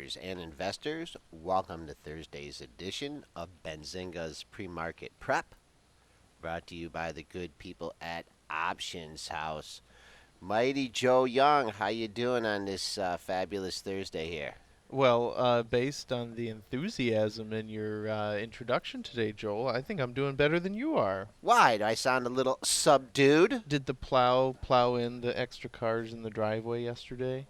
traders and investors. Welcome to Thursday's edition of Benzinga's Pre-Market Prep, brought to you by the good people at Options House. Mighty Joe Young, how you doing on this fabulous Thursday here? Well, based on the enthusiasm in your introduction today, Joel, I think I'm doing better than you are. Why? Do I sound a little subdued? Did the plow in the extra cars in the driveway yesterday?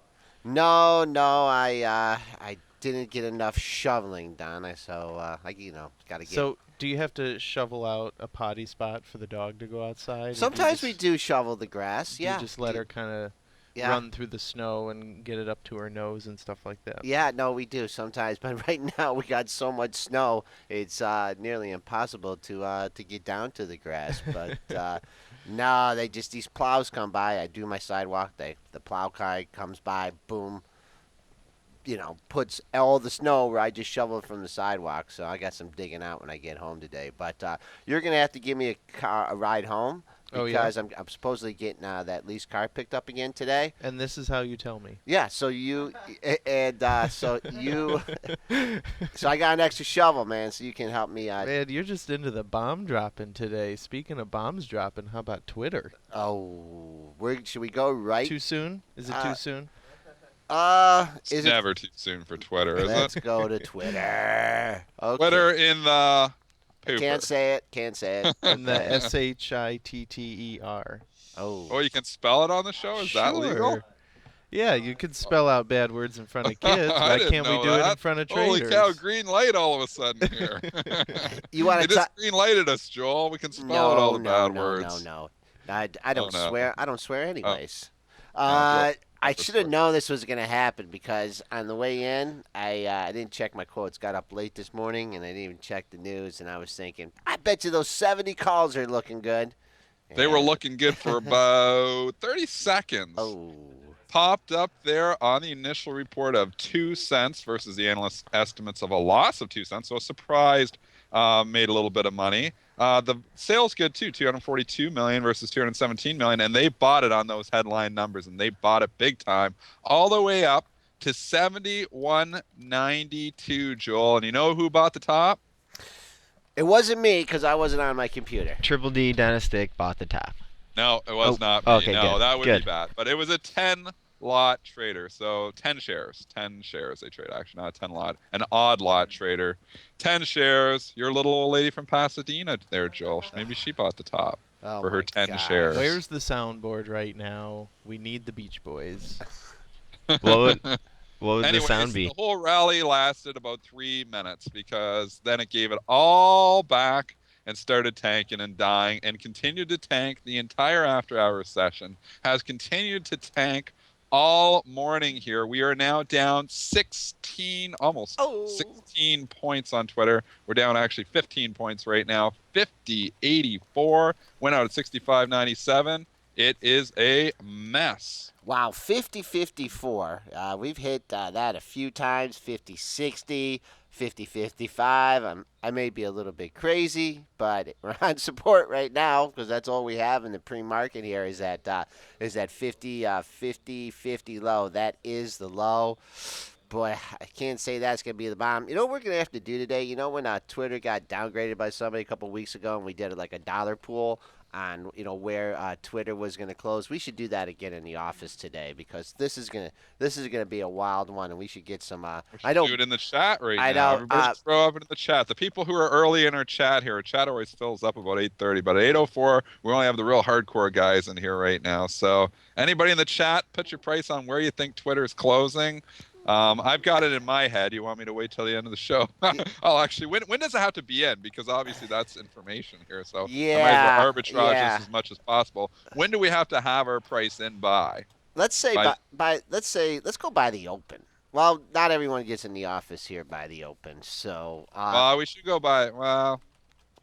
No, I didn't get enough shoveling done. I got to get. So, do you have to shovel out a potty spot for the dog to go outside, or Sometimes we do shovel the grass. do you Yeah, just let her kind of yeah. run through the snow and get it up to her nose and stuff like that? Yeah, no, we do sometimes, but right now we got so much snow, it's nearly impossible to get down to the grass. But no, these plows come by. I do my sidewalk. The plow guy comes by, boom, puts all the snow where I just shoveled from the sidewalk. So I got some digging out when I get home today. But you're gonna have to give me a ride home Oh yeah, because I'm supposedly getting that leased car picked up again today. and this is how you tell me. Yeah, so you and so you so I got an extra shovel, man, so you can help me. Man, you're just into the bomb dropping today. Speaking of bombs dropping, how about Twitter? Where should we go? Right? Too soon? Is it Uh, too soon? It's is it? never too soon for Twitter, is Let's it? go to Twitter. Okay. Twitter in the Can't pooper. say it. Can't say it. And the Okay. Shitter. Oh. Oh, you can spell it on the show? Is that legal? Sure. Yeah, you could spell out bad words in front of kids. I Why didn't can't we know do it in that. front of Holy traders? cow, green light all of a sudden here. You want They to just green lighted us, Joel. We can spell out all the bad words. no. I Oh, don't no. swear. I don't swear Oh, anyways. no, Joel. I Never should have swear. known this was going to happen because on the way in, I didn't check my quotes. Got up late this morning and I didn't even check the news. And I was thinking, I bet you those 70 calls are looking good. They were And looking good for about 30 seconds. oh, Popped up there on the initial report of 2 cents versus the analyst estimates of a loss of 2 cents. So surprised, made a little bit of money. The sales good too, 242 million versus 217 million, and they bought it on those headline numbers, and they bought it big time, all the way up to 71.92, Joel. And you know who bought the top? it wasn't me because I wasn't on my computer. Triple D Dynastic bought the top. No, it was Oh, not me. okay, No, good, that would good. be bad. But it was a 10 lot trader. So 10 shares. 10 shares they trade, actually, not a 10 lot. An odd lot trader. 10 shares. Your little old lady from Pasadena there, Joel. Maybe she bought the top Oh for her my 10 gosh. shares. Where's the soundboard right now? We need the Beach Boys. What would what would the Anyways, sound be? the whole rally lasted about 3 minutes because then it gave it all back and started tanking and dying and continued to tank the entire after hours session. Has continued to tank all morning here. We are now down 16, almost Oh. 16 points on Twitter. We're down actually 15 points right now. 50.84. Went out at 65.97. It is a mess. Wow, 50-54. We've hit that a few times, 50-60, 50-55. I may be a little bit crazy, but we're on support right now because that's all we have in the pre-market here is that 50 low. That is the low. Boy, I can't say that's going to be the bottom. You know what we're going to have to do today? You know when Twitter got downgraded by somebody a couple weeks ago and we did like a dollar pool on where Twitter was going to close. We should do that again in the office today because this is gonna be a wild one, and we should get some. We I should don't. do it in the chat right I now. know. Everybody just throw up into the chat. The people who are early in our chat here, our chat always fills up about 8:30, but at 8:04, we only have the real hardcore guys in here right now. So anybody in the chat, put your price on where you think Twitter's closing. I've got it in my head. You want me to wait till the end of the show? I'll actually. When does it have to be in? Because obviously that's information here. So I might as Yeah. well arbitrage Yeah. this as much as possible. When do we have to have our price in by? Let's say By let's go by the open. Well, not everyone gets in the office here by the open, so Well, we should go by. Well,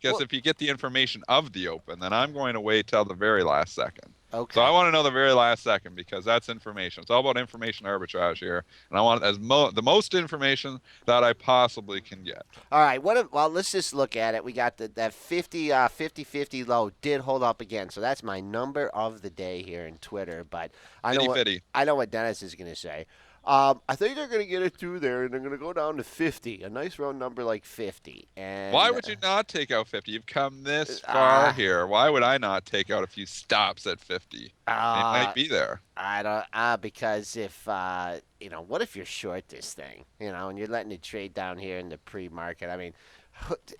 guess well, if you get the information of the open, then I'm going to wait till the very last second. okay. So I want to know the very last second because that's information. It's all about information arbitrage here, and I want the most information that I possibly can get. All right. Well, let's just look at it. We got that 50 low did hold up again. So that's my number of the day here in Twitter. But I know Itty what bitty. I know what Dennis is going to say. I think they're going to get it through there, and they're going to go down to 50, a nice round number like 50. Why And would you not take out 50? You've come this far uh, here. Why would I not take out a few stops at 50? It might uh, be there. I don't because if what if you're short this thing, and you're letting it trade down here in the pre-market. I mean,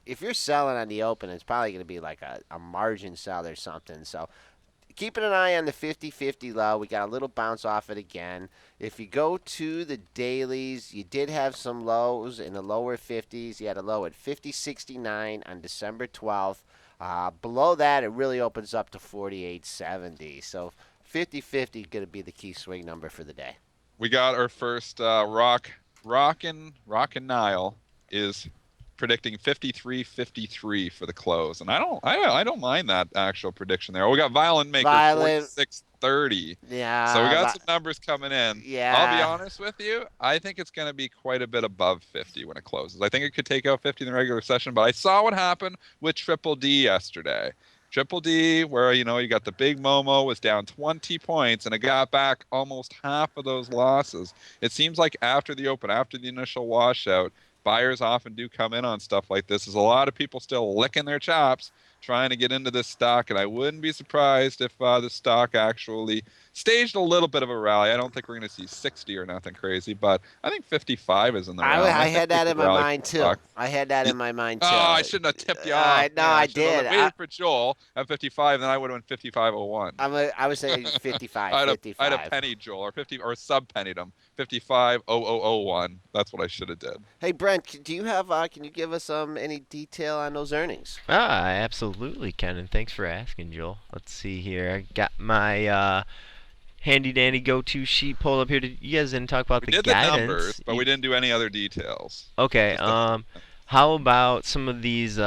if you're selling on the open, it's probably going to be like a margin sell or something. So keeping an eye on the 50-50 low. We got a little bounce off it again. If you go to the dailies, you did have some lows in the lower 50s. You had a low at 50.69 on December 12th. Below that, it really opens up to 48.70. So 50-50 is going to be the key swing number for the day. We got our first Rockin' Nile is predicting 53-53 for the close, and I don't mind that actual prediction there. We got Violent Maker Violent, 46-30. So we yeah, got some numbers coming in. I'll be yeah. honest with you. I think it's going to be quite a bit above 50 when it closes. I think it could take out 50 in the regular session, but I saw what happened with Triple D yesterday. Triple D, where you got the big Momo was down 20 points, and it got back almost half of those losses. It seems like after the open, after the initial washout, buyers often do come in on stuff like this. There's a lot of people still licking their chops trying to get into this stock, and I wouldn't be surprised if the stock actually staged a little bit of a rally. I don't think we're going to see 60 or nothing crazy, but I think 55 is in the realm. I I think had we that could in my rally mind for too. stock. I had that You- in my mind Oh, too. I shouldn't have tipped you off. No, Man, I I should have did. waited for Joel at 55, then I would have went 55.01. I was saying 55, I'd have 55. pennied Joel or 50 or sub pennied him. 55.0001. That's what I should have did. Hey Brent, do you have? Can you give us any detail on those earnings? I absolutely can, and thanks for asking, Joel. Let's see here. I got my handy dandy go-to sheet pulled up here. You guys didn't talk about We the did the numbers, guidance. but we didn't do any other details. Okay. Just the- How about some of these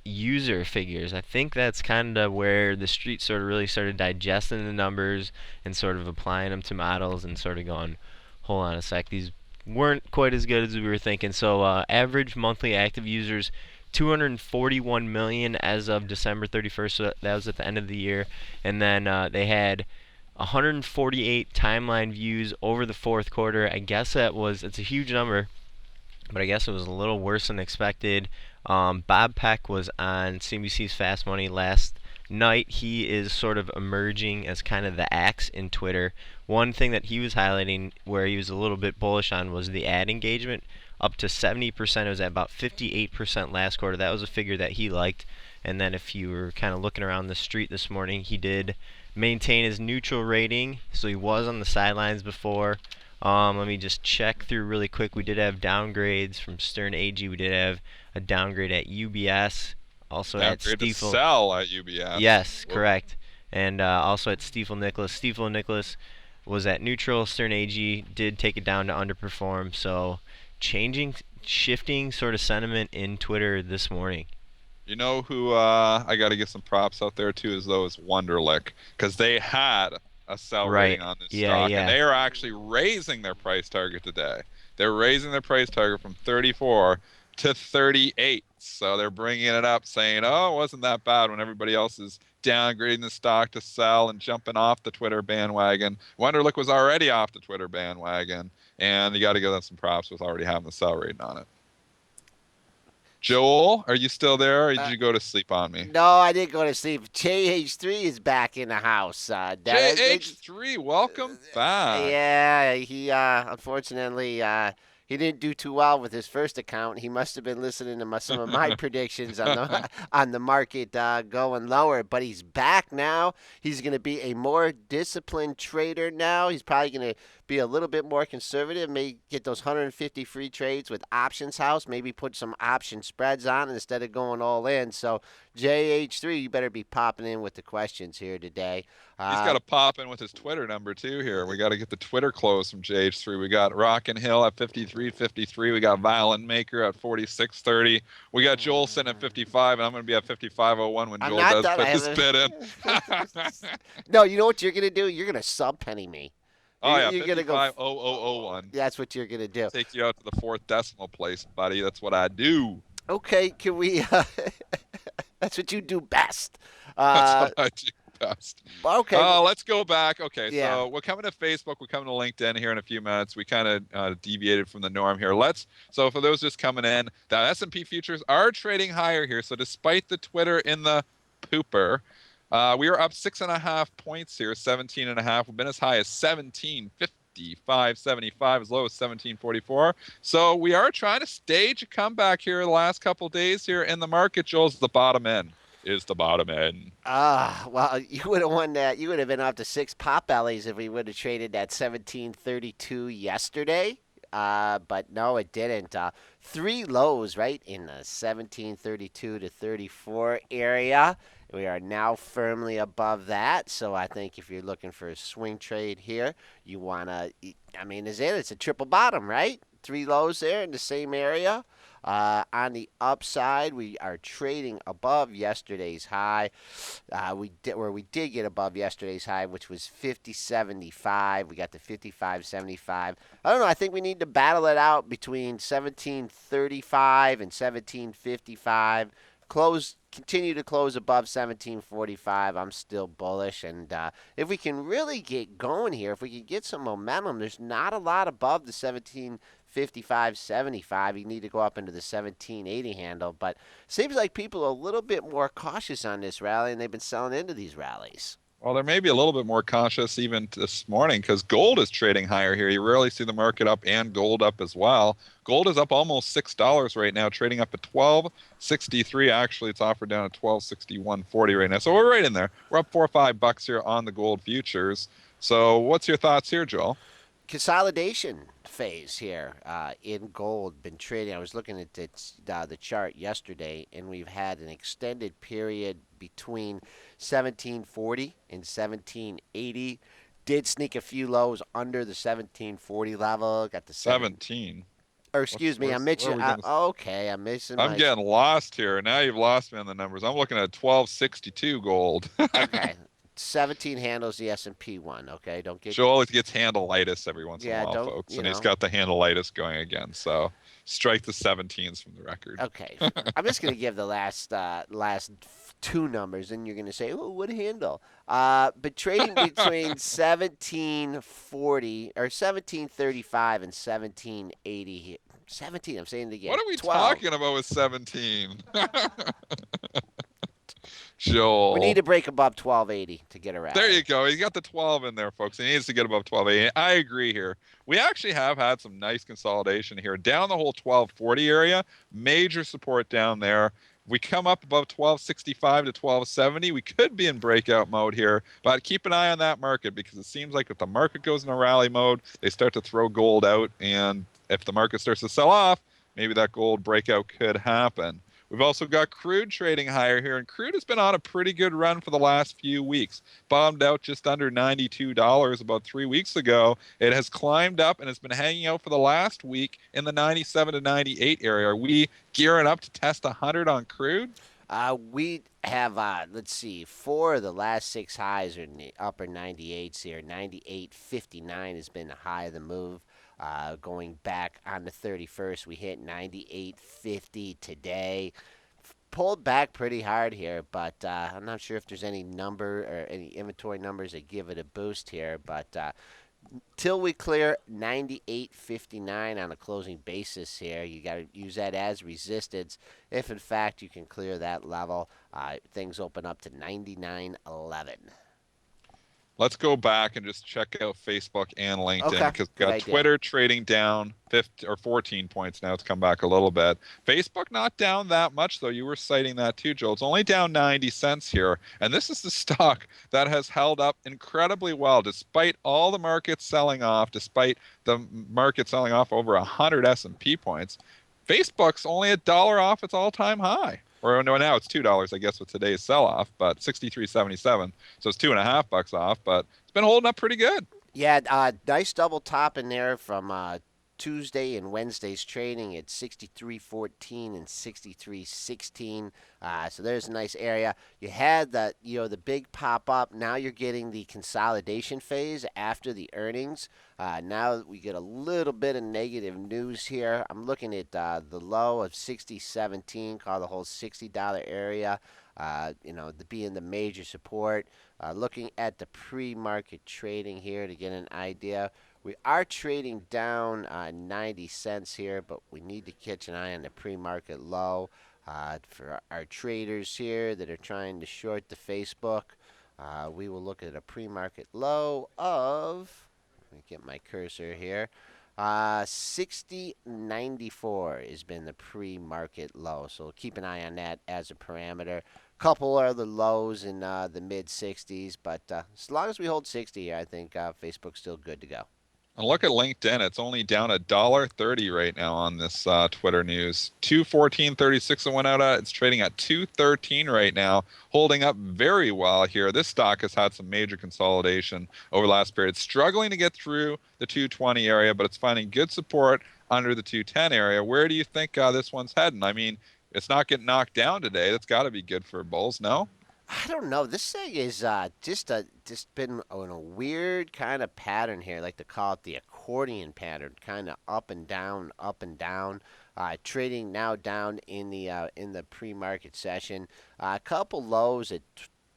user figures? I think that's kind of where the street sort of really started digesting the numbers and sort of applying them to models and sort of going, hold on a sec, these weren't quite as good as we were thinking. So average monthly active users, 241 million as of December 31st. So that was at the end of the year, and then they had 148 timeline views over the fourth quarter. I guess it's a huge number, but I guess it was a little worse than expected. Bob Peck was on CNBC's Fast Money last night. He is sort of emerging as kind of the axe in Twitter. One thing that he was highlighting where he was a little bit bullish on was the ad engagement up to 70%. It was at about 58% last quarter. That was a figure that he liked. And then if you were kind of looking around the street this morning, he did maintain his neutral rating. So he was on the sidelines before. Let me just check through really quick. We did have downgrades from Stern AG. We did have a downgrade at UBS, also at Downgrade to Stifel. sell at UBS. Yes, Whoop. correct. And also at Stifel Nicholas. Stifel Nicholas was at neutral. Stern AG did take it down to underperform. So shifting sort of sentiment in Twitter this morning. You know who I got to give some props out there to is those Wonderlic, because they had a sell Right. rating on this Yeah, stock, yeah. and they are actually raising their price target today. They're raising their price target from 34 to 38. So they're bringing it up, saying, "Oh, it wasn't that bad," when everybody else is downgrading the stock to sell and jumping off the Twitter bandwagon. Wonderlic was already off the Twitter bandwagon, and you got to give them some props with already having the sell rating on it. Joel, are you still there, or did you go to sleep on me? No, I didn't go to sleep. JH3 is back in the house. JH3, welcome back. Yeah, he unfortunately he didn't do too well with his first account. He must have been listening to some of my predictions on the on the market going lower. But he's back now. He's going to be a more disciplined trader now. He's probably going to be a little bit more conservative. May get those 150 free trades with Options House. Maybe put some option spreads on instead of going all in. So JH3, you better be popping in with the questions here today. He's got to pop in with his Twitter number too here. We got to get the Twitter close from JH3. We got Rockin' Hill at 53.53. We got Violent Maker at 46.30. We got Joel sitting at 55, and I'm going to be at 55.01 when Joel does put his bid in. No, you know what you're going to do? You're going to sub-penny me. Oh, yeah, You're gonna go 55.0001. That's what you're going to do. Take you out to the fourth decimal place, buddy. That's what I do. Okay, can we that's what you do best. That's what I do best. Okay. Let's go back. Okay, Yeah. so we're coming to Facebook. We're coming to LinkedIn here in a few minutes. We kind of deviated from the norm here. So for those just coming in, the S&P futures are trading higher here. So despite the Twitter in the pooper, we are up 6.5 points here, 17.5. We've been as high as 17.55.75, as low as 17.44. So we are trying to stage a comeback here the last couple of days here in the market. Joel's the bottom end. Is the bottom end. Well, you would have won that. You would have been up to 6 Potbellies if we would have traded that 1732 yesterday. But no, it didn't. Three lows, right, in the 1732 to 34 area. We are now firmly above that. So I think if you're looking for a swing trade here, you want to, I mean, it's a triple bottom, right? Three lows there in the same area. On the upside, we are trading above yesterday's high. We did get above yesterday's high, which was 50.75. We got to 55.75. I don't know. I think we need to battle it out between 17.35 and 17.55. Continue to close above 17.45. I'm still bullish, and if we can really get going here, if we can get some momentum, there's not a lot above the 17.55.75. You need to go up into the 17.80 handle, but seems like people are a little bit more cautious on this rally, and they've been selling into these rallies. Well, there may be a little bit more cautious even this morning because gold is trading higher here. You rarely see the market up and gold up as well. Gold is up almost $6 right now, trading up at 12.63. Actually, it's offered down at 12.61.40 right now. So we're right in there. We're up $4 or $5 here on the gold futures. So what's your thoughts here, Joel? Consolidation phase here in gold. Been trading. I was looking at the chart yesterday, and we've had an extended period between 1740 and 1780. Did sneak a few lows under the 1740 level. Got the 17. Or excuse me, I'm Where are missing. we gonna... Okay, I'm missing I'm my. getting lost here. Now you've lost me on the numbers. I'm looking at 12.62 gold. Okay, 17 handles the S&P one. Okay, don't get. Joe always gets handleitis every once in a Yeah, while, don't folks, you and he's know? got the handleitis going again. So strike the 17s from the record. Okay, I'm just gonna give the last two numbers, and you're gonna say, "Oh, what handle?" But trading between 1740 or 1735 and 1780. 17. I'm saying it again. What are we 12. talking about with 17? We need Joel. to break above 1280 to get a rally. There you go. He's got the 12 in there, folks. He needs to get above 12.80. I agree here. We actually have had some nice consolidation here. Down the whole 12.40 area, major support down there. We come up above 12.65 to 12.70. We could be in breakout mode here, but keep an eye on that market because it seems like if the market goes in a rally mode, they start to throw gold out. And if the market starts to sell off, maybe that gold breakout could happen. We've also got crude trading higher here, and crude has been on a pretty good run for the last few weeks. Bombed out just under $92 about 3 weeks ago. It has climbed up and has been hanging out for the last week in the 97 to 98 area. Are we gearing up to test 100 on crude? We have, let's see, four of the last six highs are in the upper 98s here. 98.59 has been the high of the move. Going back on the 31st, we hit 98.50 today. Pulled back pretty hard here, but I'm not sure if there's any number or any inventory numbers that give it a boost here. But till we clear 98.59 on a closing basis here, you got to use that as resistance. If in fact you can clear that level, things open up to 99.11. Let's go back and just check out Facebook and LinkedIn Okay, because we've good got idea. Twitter trading down 15 or 14 points now. It's come back a little bit. Facebook not down that much though. You were citing that too, Joel. It's only down 90 cents here, and this is the stock that has held up incredibly well despite all the markets selling off, despite the market selling off over 100 S&P points. Facebook's only $1 off its all-time high. Or no, now it's $2, I guess, with today's sell-off, but 63.77, so it's $2.50 off. But it's been holding up pretty good. Yeah, nice double top in there from Tuesday and Wednesday's trading at 63.14 and 63.16. So there's a nice area. You had the big pop up. Now you're getting the consolidation phase after the earnings. Now we get a little bit of negative news here. I'm looking at the low of 60.17, call the whole $60 area. being the major support. Looking at the pre-market trading here to get an idea, we are trading down 90 cents here, but we need to catch an eye on the pre-market low. For our traders here that are trying to short the Facebook, we will look at a pre-market low of, let me get my cursor here, 60.94 has been the pre-market low. So keep an eye on that as a parameter. Couple other lows in the mid 60s, but as long as we hold 60, I think Facebook's still good to go. And look at LinkedIn. It's only down $1.30 right now on this Twitter news. 214.36 it went out at. It's trading at 213 right now, holding up very well here. This stock has had some major consolidation over the last period, struggling to get through the 220 area, but it's finding good support under the 210 area. Where do you think this one's heading? I mean, it's not getting knocked down today. That's got to be good for bulls, no? I don't know. This thing is just been in a weird kind of pattern here. I like to call it the accordion pattern, kind of up and down, up and down. Trading now down in the pre-market session. A couple lows at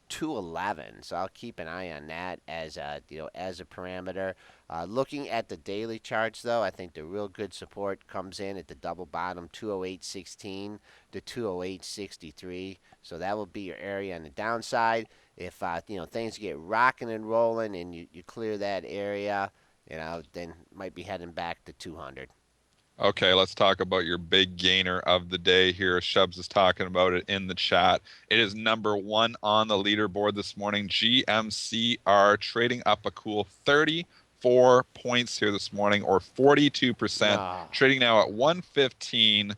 211, so I'll keep an eye on that as as a parameter. Looking at the daily charts, though, I think the real good support comes in at the double bottom 208.16 to 208.63. So that will be your area on the downside. If things get rocking and rolling and you clear that area, then might be heading back to 200. Okay, let's talk about your big gainer of the day here. Shubs is talking about it in the chat. It is number one on the leaderboard this morning. GMCR trading up a cool 34 points here this morning, or 42%. No. Trading now at 115.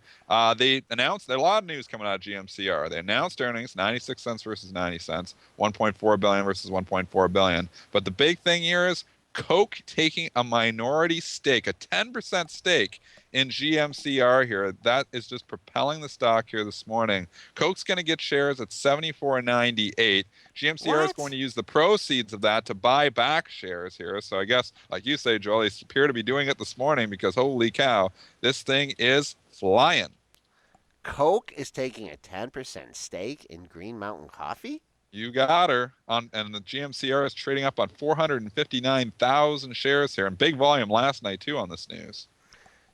They announced a lot of news coming out of GMCR. They announced earnings, 96 cents versus 90 cents, 1.4 billion versus 1.4 billion. But the big thing here is Coke taking a minority stake, a 10% stake in GMCR here. That is just propelling the stock here this morning. Coke's going to get shares at 74.98. GMCR is going to use the proceeds of that to buy back shares here. So I guess, like you say, Joel, they appear to be doing it this morning because holy cow, this thing is flying. Coke is taking a 10% stake in Green Mountain Coffee? You got her. And the GMCR is trading up on 459,000 shares here, and big volume last night too on this news.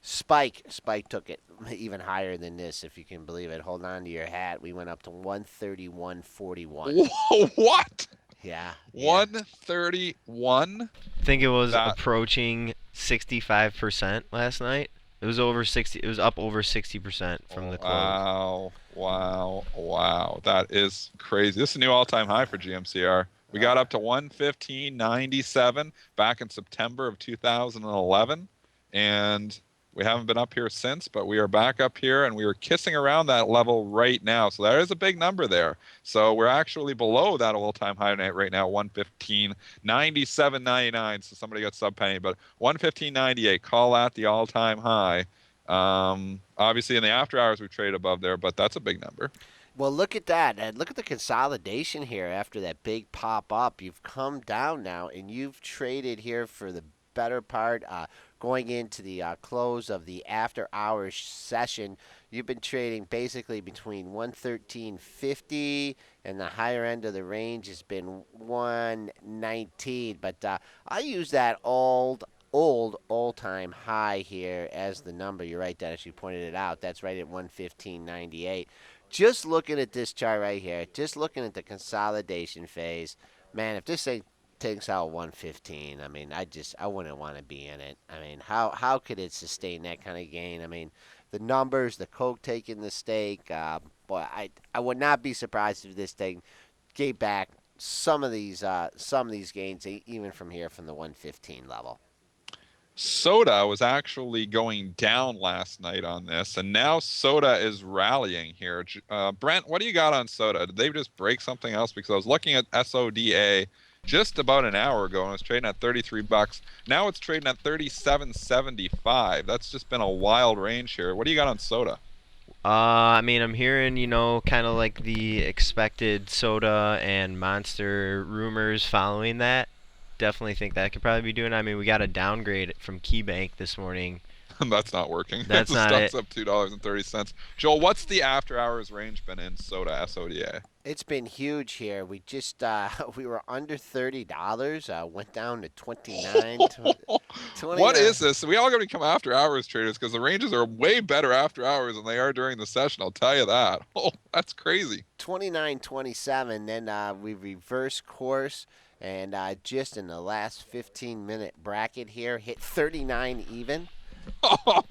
Spike took it even higher than this, if you can believe it. Hold on to your hat. We went up to 131.41. Whoa, what? Yeah. 131? I think it was approaching 65% last night. It was over 60. It was up over 60% from the close. Wow. That is crazy. This is a new all-time high for GMCR. We got up to 115.97 back in September of 2011, and we haven't been up here since, but we are back up here, and we are kissing around that level right now. So there is a big number there. So we're actually below that all-time high right now, 115.97.99. So somebody got sub-penny, but 115.98. Call that the all-time high. Obviously, in the after hours, we trade above there, but that's a big number. Well, look at that. And look at the consolidation here after that big pop up. You've come down now, and you've traded here for the better part. Going into the close of the after hours session, you've been trading basically between 113.50 and the higher end of the range has been 119. But I use that all-time high here as the number. You're right, Dennis. You pointed it out. That's right at 115.98. Just looking at this chart right here, just looking at the consolidation phase, man, if this thing takes out 115, I mean, I wouldn't want to be in it. I mean, how could it sustain that kind of gain? I mean, the numbers, the Coke taking the stake, boy, I would not be surprised if this thing gave back some of these gains, even from here from the 115 level. Soda was actually going down last night on this, and now Soda is rallying here. Brent, what do you got on Soda? Did they just break something else? Because I was looking at SODA just about an hour ago, and it was trading at $33. Now it's trading at $37.75. That's just been a wild range here. What do you got on Soda? I mean, I'm hearing, kind of like the expected Soda and Monster rumors following that. Definitely think that could probably be doing it. I mean, we got a downgrade from KeyBank this morning. That's not working. That's the not stock's it. up $2.30. Joel, what's the after hours range been in Soda, SODA? It's been huge here. We just we were under $30, went down to 29, What 29. is this? We all got to become after hours traders because the ranges are way better after hours than they are during the session. I'll tell you that. Oh, that's crazy. 29.27. Then we reverse course and just in the last 15-minute bracket here hit 39 even.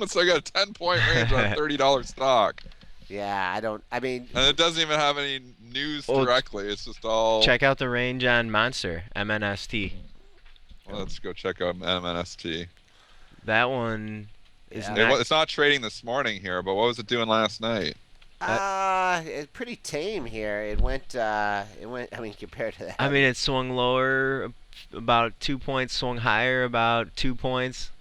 So I got a 10-point range on a $30 stock. Yeah, I don't. I mean, And it doesn't even have any news Well, directly. It's just all. check out the range on Monster MNST. Let's go check out MNST. That one is Yeah. not. It's not trading this morning here, but what was it doing last night? it's pretty tame here. It went. It went. I mean, compared to that. I mean, it swung lower about 2 points, swung higher about 2 points.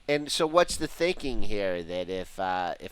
And so, what's the thinking here? That if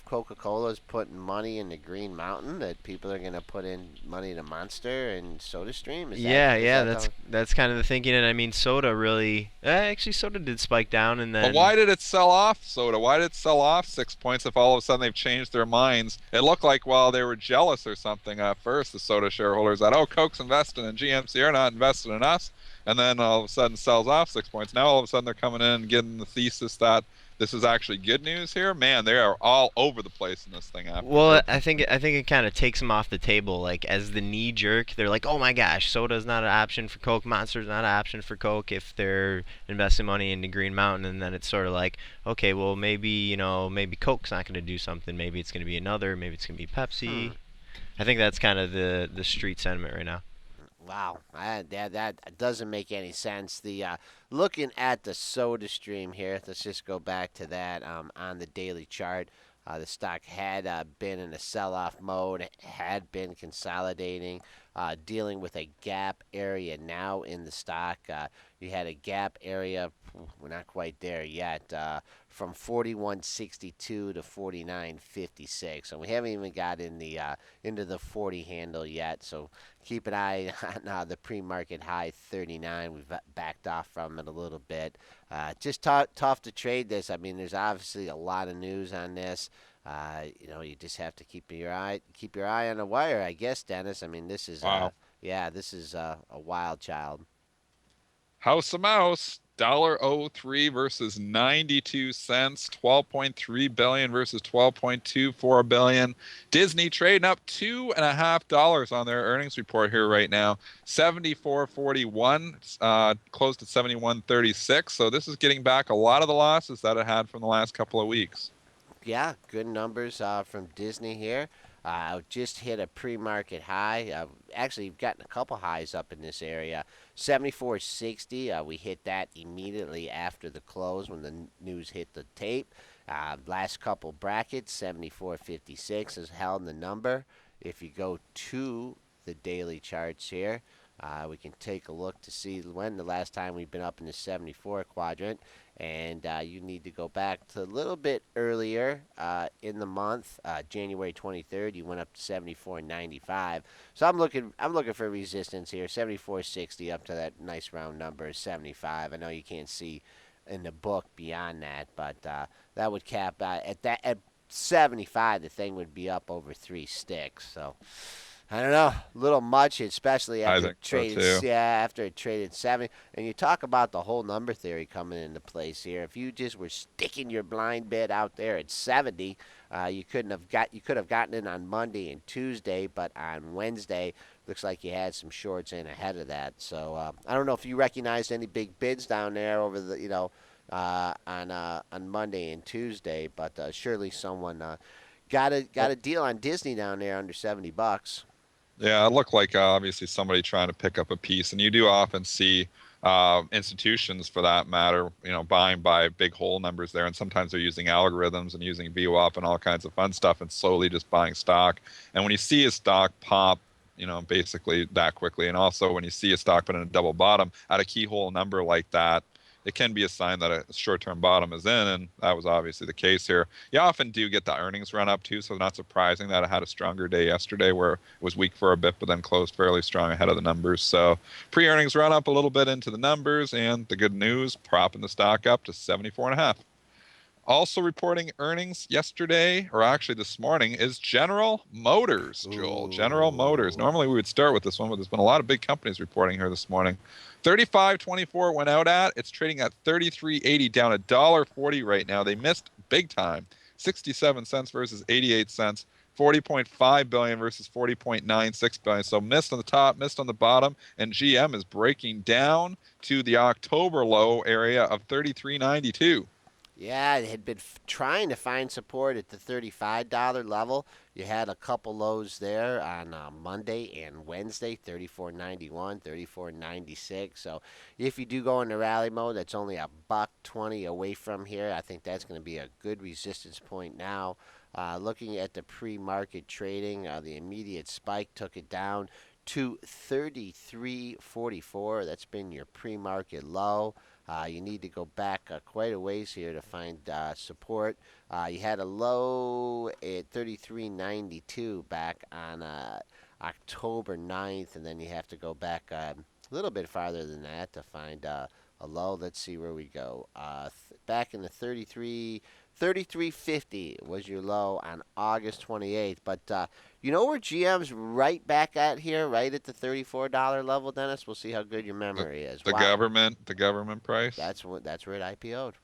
Coca-Cola is putting money into Green Mountain, that people are going to put in money to Monster and SodaStream? Yeah, Is that that's kind of the thinking, and I mean, soda really. Actually, soda did spike down, and then. But why did it sell off, Soda? Why did it sell off 6 points if all of a sudden they've changed their minds? It looked like, well, they were jealous or something at first, the Soda shareholders, that, oh, Coke's invested in GMC, are not invested in us. And then all of a sudden sells off 6 points. Now all of a sudden they're coming in and getting the thesis that this is actually good news here. Man, they are all over the place in this thing. Well, I think it kind of takes them off the table. Like as the knee jerk, they're like, "Oh my gosh, soda's not an option for Coke. Monster's not an option for Coke if they're investing money into Green Mountain." And then it's sort of like, okay, well maybe Coke's not going to do something. Maybe it's going to be another. Maybe it's going to be Pepsi. I think that's kind of the street sentiment right now. Wow, that doesn't make any sense. The looking at the Soda Stream here, let's just go back to that on the daily chart. The stock had been in a sell-off mode, had been consolidating, dealing with a gap area now in the stock. You had a gap area, we're not quite there yet, from 41.62 to 49.56. So we haven't even got in the into the 40 handle yet. So keep an eye on the pre-market high 39. We've backed off from it a little bit. Just tough to trade this. I mean, there's obviously a lot of news on this. You just have to keep your eye on the wire, I guess, Dennis. I mean, this is Wow. this is a wild child. House of Mouse, $1.03 versus 92 cents, 12.3 billion versus 12.24 billion. Disney trading up $2.50 on their earnings report here right now. 74.41, closed at 71.36. So this is getting back a lot of the losses that it had from the last couple of weeks. Yeah, good numbers from Disney here. Just hit a pre-market high. Actually, we've gotten a couple highs up in this area. 74.60. We hit that immediately after the close when the news hit the tape. Last couple brackets, 74.56 is held the number. If you go to the daily charts here, we can take a look to see when the last time we've been up in the 74 quadrant. And you need to go back to a little bit earlier in the month, January 23rd. You went up to 74.95. So I'm looking for resistance here, 74.60 up to that nice round number, 75. I know you can't see in the book beyond that, but that would cap at 75. The thing would be up over 3 sticks. So. I don't know, a little much, especially I after think so, too. after it traded 70. And you talk about the whole number theory coming into place here. If you just were sticking your blind bid out there at 70, you could have gotten in on Monday and Tuesday, but on Wednesday looks like you had some shorts in ahead of that. So I don't know if you recognized any big bids down there over the on Monday and Tuesday, but surely someone got a deal on Disney down there under $70. Yeah, it looked like obviously somebody trying to pick up a piece, and you do often see institutions, for that matter, buying by big whole numbers there, and sometimes they're using algorithms and using VWAP and all kinds of fun stuff, and slowly just buying stock. And when you see a stock pop, basically that quickly, and also when you see a stock put in a double bottom at a keyhole number like that, it can be a sign that a short-term bottom is in, and that was obviously the case here. You often do get the earnings run up too, so not surprising that it had a stronger day yesterday where it was weak for a bit, but then closed fairly strong ahead of the numbers. So pre-earnings run up a little bit into the numbers, and the good news, propping the stock up to 74.5. Also reporting earnings yesterday, or actually this morning, is General Motors, Joel. General Motors. Ooh. Normally we would start with this one, but there's been a lot of big companies reporting here this morning. 35.24 went out at. It's trading at 33.80, down $1.40 right now. They missed big time. 67 cents versus 88 cents. 40.5 billion versus 40.96 billion. So missed on the top, missed on the bottom, and GM is breaking down to the October low area of 33.92. Yeah, it had been trying to find support at the $35 level. You had a couple lows there on Monday and Wednesday, 34.91, 34.96. So if you do go into rally mode, that's only a buck 20 away from here. I think that's going to be a good resistance point now. Looking at the pre-market trading, the immediate spike took it down to 33.44. That's been your pre-market low. You need to go back quite a ways here to find support. You had a low at 33.92 back on October 9th, and then you have to go back a little bit farther than that to find a low. Let's see where we go. Back in the 33.50 was your low on August 28th. But you know where GM's right back at here, right at the $34 level, Dennis? We'll see how good your The, memory is. the Wow. government price. That's where it IPO'd.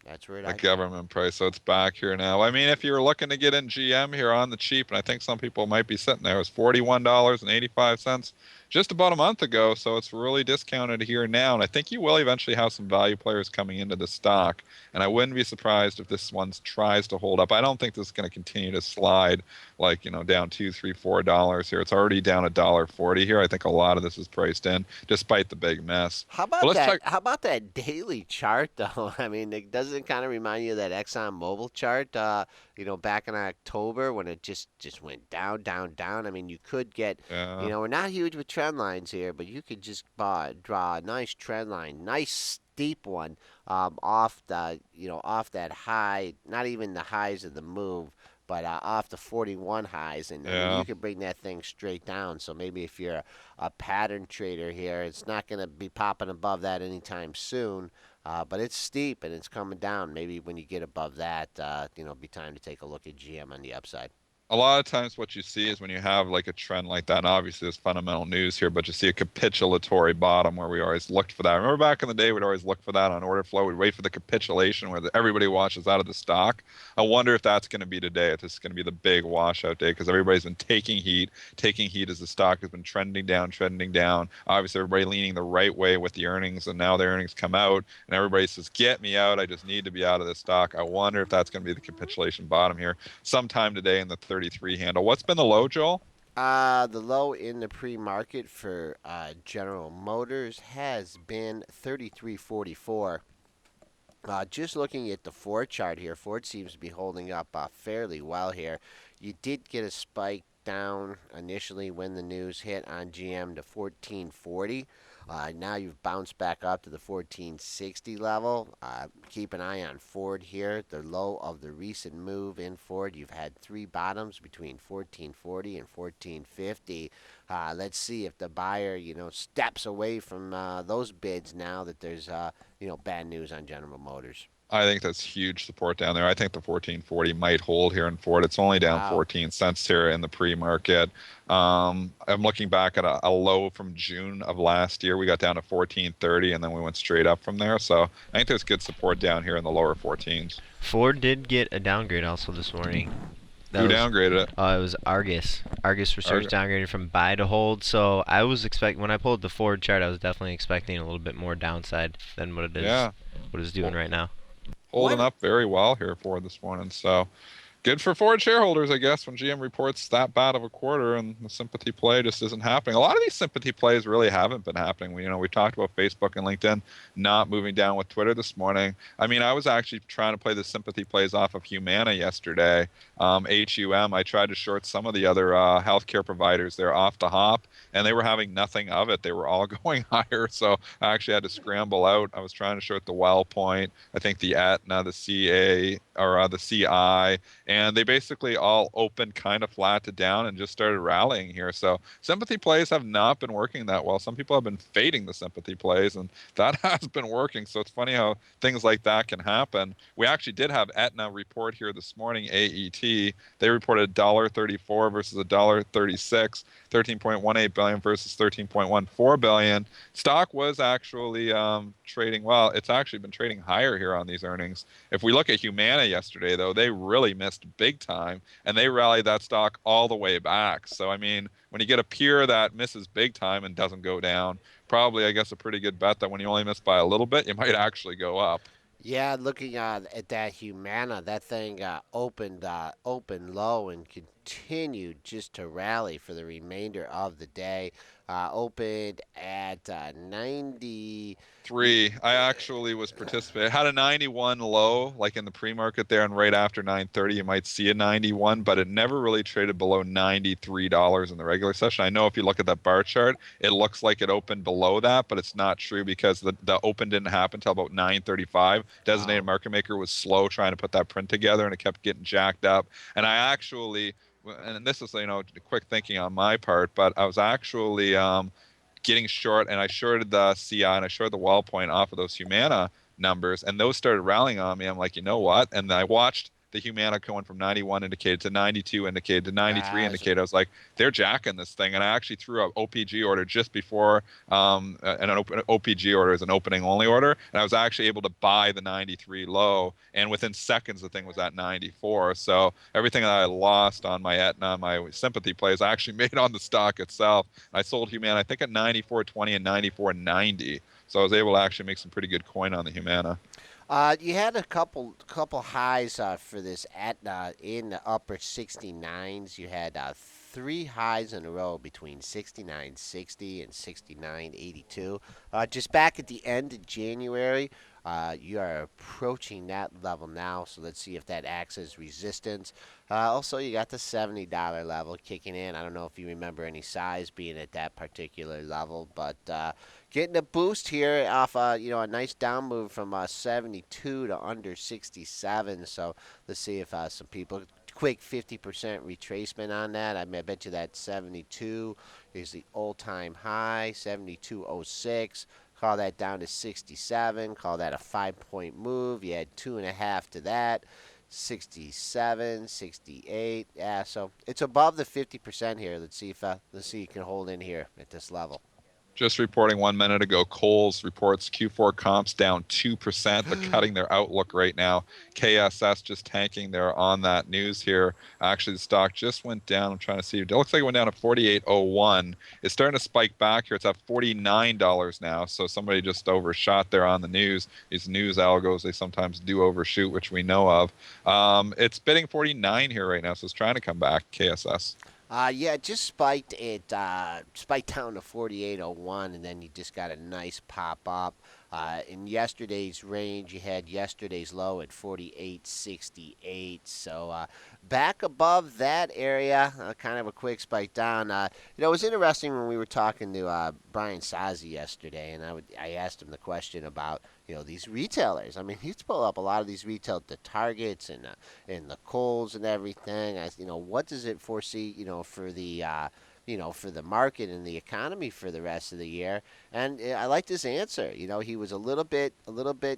That's where it The IPO'd. government price. So it's back here now. I mean, if you're looking to get in GM here on the cheap, and I think some people might be sitting there, it was $41.85 just about a month ago. So it's really discounted here now. And I think you will eventually have some value players coming into the stock. And I wouldn't be surprised if this one tries to hold up. I don't think this is going to continue to slide like, down $2, $3, $4 here. It's already down $1.40 here. I think a lot of this is priced in, despite the big mess. How But about let's that? talk. How about that daily chart, though? I mean, it doesn't kind of remind you of that Exxon Mobil chart, back in October when it just went down, down, down. I mean, you could get, Yeah. we're not huge with trend lines here, but you could just draw a nice trend line, nice steep one, off that high, not even the highs of the move, but off the 41 highs. And I mean, Yeah. you could bring that thing straight down. So maybe if you're a pattern trader here, it's not going to be popping above that anytime soon. But it's steep and it's coming down. Maybe when you get above that, be time to take a look at GM on the upside. A lot of times what you see is when you have like a trend like that, and obviously there's fundamental news here, but you see a capitulatory bottom where we always looked for that. Remember back in the day, we'd always look for that on order flow. We'd wait for the capitulation where everybody washes out of the stock. I wonder if that's going to be today, if this is going to be the big washout day, because everybody's been taking heat as the stock has been trending down, trending down. Obviously, everybody leaning the right way with the earnings, and now the earnings come out, and everybody says, get me out. I just need to be out of this stock. I wonder if that's going to be the capitulation bottom here sometime today in the 33 handle. What's been the low, Joel? The low in the pre-market for General Motors has been 33.44. Just looking at the Ford chart here, Ford seems to be holding up fairly well here. You did get a spike down initially when the news hit on GM to 1440. Now you've bounced back up to the 1460 level. Keep an eye on Ford here. The low of the recent move in Ford, you've had three bottoms between 1440 and 1450. Let's see if the buyer, steps away from those bids now that there's, bad news on General Motors. I think that's huge support down there. I think the 1440 might hold here in Ford. It's only down Wow. 14 cents here in the pre-market. I'm looking back at a low from June of last year. We got down to 1430, and then we went straight up from there. So I think there's good support down here in the lower 14s. Ford did get a downgrade also this morning. Who downgraded it? It was Argus. Argus Research downgraded from buy to hold. So I was expecting, when I pulled the Ford chart, I was definitely expecting a little bit more downside than what it is. Yeah. What it's doing right now. Holding What? up very well here for this morning. So good for Ford shareholders, I guess, when GM reports that bad of a quarter and the sympathy play just isn't happening. A lot of these sympathy plays really haven't been happening. We talked about Facebook and LinkedIn not moving down with Twitter this morning. I mean, I was actually trying to play the sympathy plays off of Humana yesterday. HUM, I tried to short some of the other healthcare providers there off the hop, and they were having nothing of it. They were all going higher, so I actually had to scramble out. I was trying to short the WellPoint, I think the Aetna, the CA, or the CI, and they basically all opened kind of flat to down and just started rallying here. So sympathy plays have not been working that well. Some people have been fading the sympathy plays, and that has been working. So it's funny how things like that can happen. We actually did have Aetna report here this morning, AET. They reported $1.34 versus $1.36, 13.18 billion versus 13.14 billion. Stock was actually trading well. It's actually been trading higher here on these earnings. If we look at Humana yesterday, though, they really missed big time, and they rallied that stock all the way back. So, I mean, when you get a peer that misses big time and doesn't go down, probably, I guess, a pretty good bet that when you only miss by a little bit, you might actually go up. Yeah, looking at that Humana, that thing opened low and continued just to rally for the remainder of the day. Opened at 90. Three. I actually was participating. Had a 91 low, like in the pre-market there, and right after 9:30, you might see a 91, but it never really traded below $93 in the regular session. I know if you look at that bar chart, it looks like it opened below that, but it's not true because the open didn't happen until about 9:35. Designated Oh, market maker was slow trying to put that print together, and it kept getting jacked up. And I actually, and this is quick thinking on my part, but I was actually getting short, and I shorted the CI and I shorted the wall point off of those Humana numbers, and those started rallying on me. I'm like, you know what? And I watched the Humana going from 91 indicated to 92 indicated to 93 gotcha. indicated. I was like, they're jacking this thing, and I actually threw an OPG order just before, and an OPG order is an opening only order, and I was actually able to buy the 93 low, and within seconds the thing was at 94. So everything that I lost on my Aetna, my sympathy plays, I actually made on the stock itself. I sold Humana, I think at 94.20 and 94.90. So I was able to actually make some pretty good coin on the Humana. You had a couple highs for this at in the upper 69s. You had three highs in a row between 69.60 and 69.82. Just back at the end of January, you are approaching that level now. So let's see if that acts as resistance. Also, you got the $70 level kicking in. I don't know if you remember any size being at that particular level, but getting a boost here off a nice down move from 72 to under 67. So let's see if some people quick 50% retracement on that. I mean, I bet you that 72 is the all-time high, 72.06. Call that down to 67. Call that a 5-point move. You had 2.5 to that. 67, 68. Yeah, so it's above the 50% here. Let's see you can hold in here at this level. Just reporting 1 minute ago, Kohl's reports Q4 comps down 2%. They're cutting their outlook right now. KSS just tanking. They're on that news here. Actually, the stock just went down. I'm trying to see. It looks like it went down to 48.01. It's starting to spike back here. It's at $49 now. So somebody just overshot there on the news. These news algos, they sometimes do overshoot, which we know of. It's bidding 49 here right now, so it's trying to come back, KSS. Yeah, it just spiked. It spiked down to 48.01, and then you just got a nice pop up. In yesterday's range, you had yesterday's low at 48.68. So back above that area, kind of a quick spike down. It was interesting when we were talking to Brian Sazi yesterday, and I asked him the question about these retailers. I mean, he's pulled up a lot of these retail, the Targets and the Kohl's and everything. What does it foresee? For the for the market and the economy for the rest of the year. And I liked his answer. He was a little bit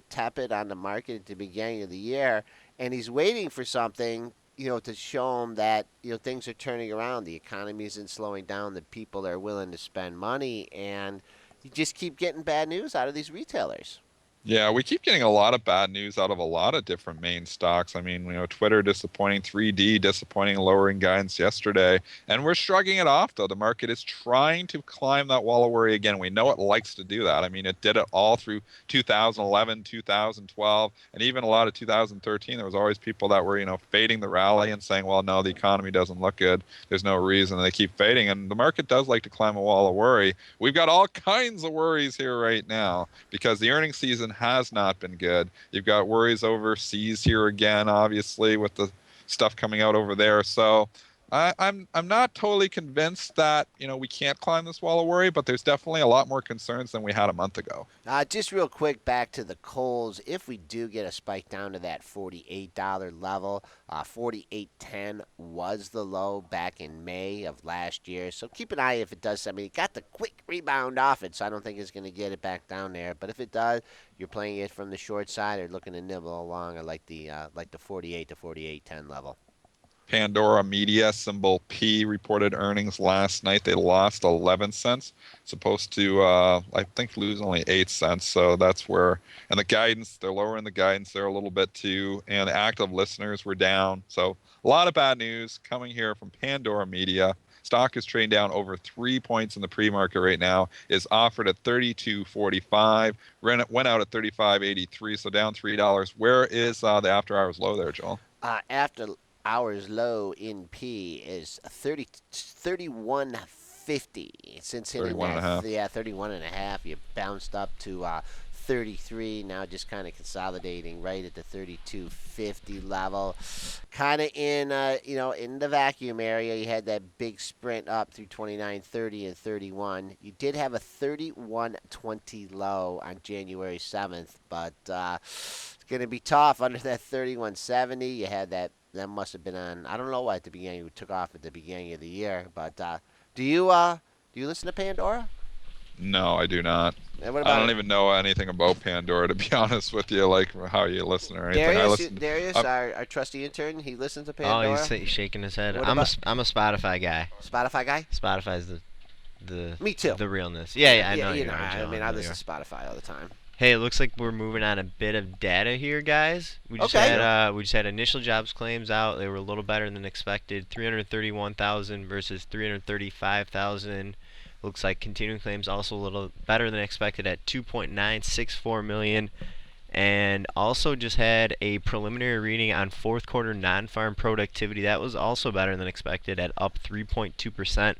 tepid on the market at the beginning of the year, and he's waiting for something. To show him that things are turning around, the economy isn't slowing down, that people are willing to spend money, and you just keep getting bad news out of these retailers. Yeah, we keep getting a lot of bad news out of a lot of different main stocks. I mean, Twitter disappointing, 3D disappointing, lowering guidance yesterday. And we're shrugging it off, though. The market is trying to climb that wall of worry again. We know it likes to do that. I mean, it did it all through 2011, 2012, and even a lot of 2013. There was always people that were, fading the rally and saying, well, no, the economy doesn't look good. There's no reason. And they keep fading. And the market does like to climb a wall of worry. We've got all kinds of worries here right now because the earnings season has not been good. You've got worries overseas here again, obviously, with the stuff coming out over there. So I'm not totally convinced that we can't climb this wall of worry, but there's definitely a lot more concerns than we had a month ago. Just real quick, back to the coals. If we do get a spike down to that $48 level, 48.10 was the low back in May of last year. So keep an eye if it does. I mean, it got the quick rebound off it, so I don't think it's going to get it back down there. But if it does, you're playing it from the short side or looking to nibble along at like the 48 to 48.10 level. Pandora Media, symbol P, reported earnings last night. They lost 11 cents. Supposed to, I think, lose only 8 cents. So that's where, and the guidance, they're lowering the guidance there a little bit too. And active listeners were down. So a lot of bad news coming here from Pandora Media. Stock is trading down over 3 points in the pre-market right now. Is offered at 32.45. Went out at 35.83, so down $3. Where is the after-hours low there, Joel? After hours low in P is 31.50. Since hitting 31 and a half. 31 and a half, you bounced up to 33. Now just kind of consolidating right at the 32.50 level. Kind of in the vacuum area. You had that big sprint up through 29.30 and 31. You did have a 31.20 low on January 7th, but it's going to be tough under that 31.70. You had that must have been on. I don't know why at the beginning we took off at the beginning of the year, but do you listen to Pandora? No, I do not. And what I about don't even know anything about Pandora, to be honest with you, like how you listen or anything. I listen. Darius, I'm, our trusty intern, he listens to Oh, Pandora. he's shaking his head. What I'm a about I'm a Spotify guy. Spotify guy? Spotify's the Me too. the realness. Yeah, I know you you know, are, I Joe. mean, I I know you listen are. to Spotify all the time. Hey, it looks like we're moving on a bit of data here, guys. Okay. We just had initial jobs claims out. They were a little better than expected. 331,000 versus 335,000. Looks like continuing claims also a little better than expected at 2.964 million. And also just had a preliminary reading on fourth quarter non-farm productivity. That was also better than expected at up 3.2%.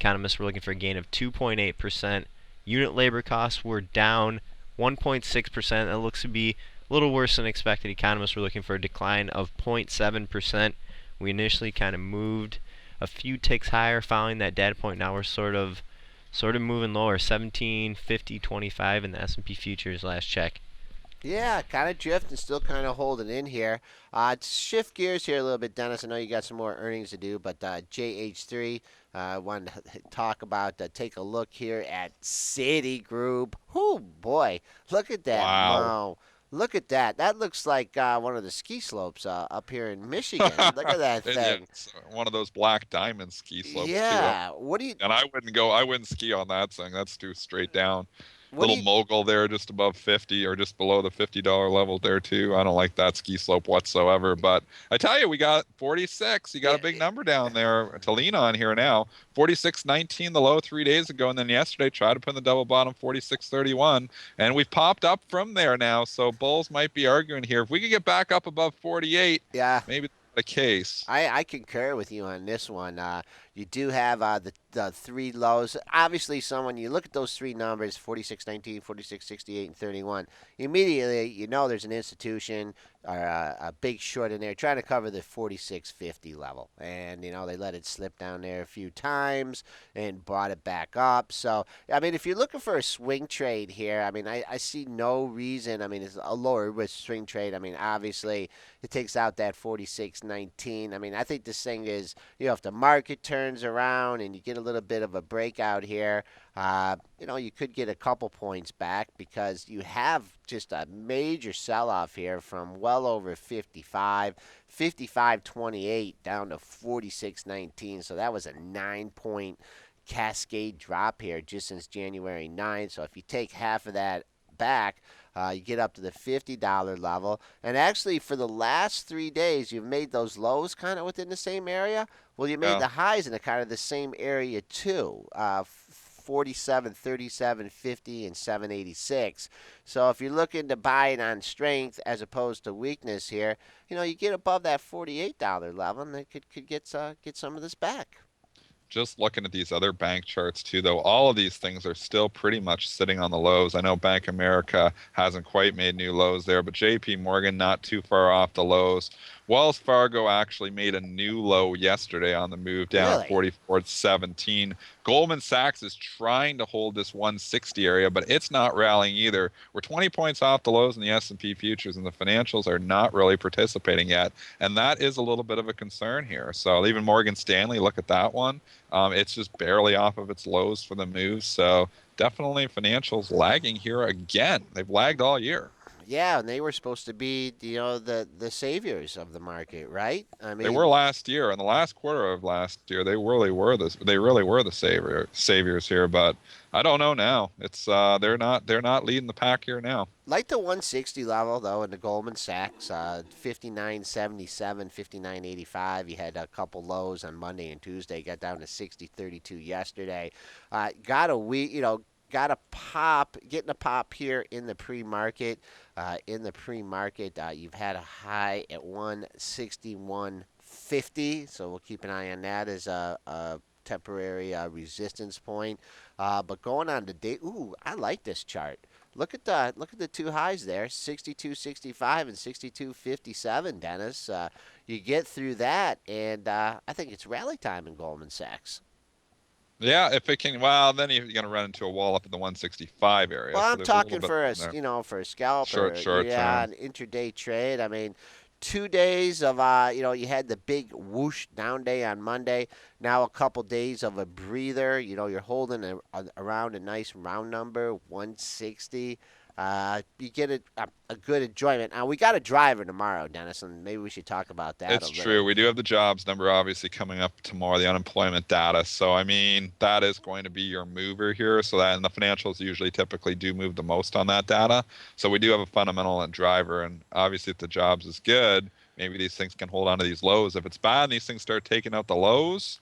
Economists were looking for a gain of 2.8%. Unit labor costs were down 1.6%. That looks to be a little worse than expected. Economists were looking for a decline of 0.7%. We initially kind of moved a few ticks higher following that data point. Now we're sort of moving lower, 17.50.25 in the S&P futures last check. Yeah, kind of drifting, still kind of holding in here. To shift gears here a little bit, Dennis. I know you got some more earnings to do, but JH3, wanted to talk about, take a look here at Citigroup. Oh boy, look at that wow. mo. Look at that. That looks like one of the ski slopes up here in Michigan. Look at that And yeah, thing. it's one of those black diamond ski slopes too. Yeah. What do you And I wouldn't go. I wouldn't ski on that thing. That's too straight down. what do Little you mogul there, just above 50 or just below the $50 level there too. I don't like that ski slope whatsoever. But I tell you, we got 46. You got yeah, a big number down there to lean on here now. 46.19 the low 3 days ago, and then yesterday tried to put in the double bottom 46.31, and we've popped up from there now. So bulls might be arguing here. If we could get back up above 48, yeah. maybe that's the case. I concur with you on this one. You do have the three lows. Obviously, someone you look at those three numbers 46.19, 46.68, and 31. Immediately, you know there's an institution or a big short in there trying to cover the 46.50 level. And, they let it slip down there a few times and brought it back up. So, I mean, if you're looking for a swing trade here, I mean, I see no reason. I mean, it's a lower risk swing trade. I mean, obviously, it takes out that 46.19. I mean, I think this thing is, if the market turns around and you get a little bit of a breakout here, you could get a couple points back because you have just a major sell-off here from well over 55, 55.28 down to 46.19. So that was a 9-point cascade drop here just since January 9th. So if you take half of that back, you get up to the $50 level. And actually, for the last 3 days, you've made those lows kind of within the same area. Well, you made Yeah. the highs in the kind of the same area, too. 47, 37, 50, and 786. So if you're looking to buy it on strength as opposed to weakness here, you get above that $48 level, and it could get some of this back. Just looking at these other bank charts too, though, all of these things are still pretty much sitting on the lows. I know Bank of America hasn't quite made new lows there, but JP Morgan not too far off the lows. Wells Fargo actually made a new low yesterday on the move down at Really? 44.17. Goldman Sachs is trying to hold this 160 area, but it's not rallying either. We're 20 points off the lows in the S&P futures, and the financials are not really participating yet, and that is a little bit of a concern here. So even Morgan Stanley, look at that one. It's just barely off of its lows for the move. So definitely financials lagging here again. They've lagged all year. Yeah, and they were supposed to be, the saviors of the market, right? I They were mean, last year, in the last quarter of last year. They really were the saviors here. But I don't know now. It's they're not leading the pack here now. like the 160 level though in the Goldman Sachs, 59.77, 59.85. You had a couple lows on Monday and Tuesday. Got down to 60.32 yesterday. Got a week, got a pop, getting a pop here in the pre-market. You've had a high at 161.50, so we'll keep an eye on that as a temporary resistance point. But going on to day, ooh, I like this chart. Look at the two highs there, 62.65 and 62.57, Dennis. You get through that, and I think it's rally time in Goldman Sachs. Yeah, if it can. Well, then you're going to run into a wall up at the 165 area. Well, So I'm there's a little talking bit for there. for a scalp or Short yeah, term. an intraday trade. I mean, 2 days of you had the big whoosh down day on Monday. Now a couple days of a breather. You're holding around a nice round number, 160. You get a good enjoyment. Now we got a driver tomorrow, Dennis, and maybe we should talk about that a It's little. true. We do have the jobs number obviously coming up tomorrow, the unemployment data. So, I mean, that is going to be your mover here. So that, and the financials usually typically do move the most on that data. So we do have a fundamental and driver. And obviously, if the jobs is good, maybe these things can hold on to these lows. If it's bad and these things start taking out the lows,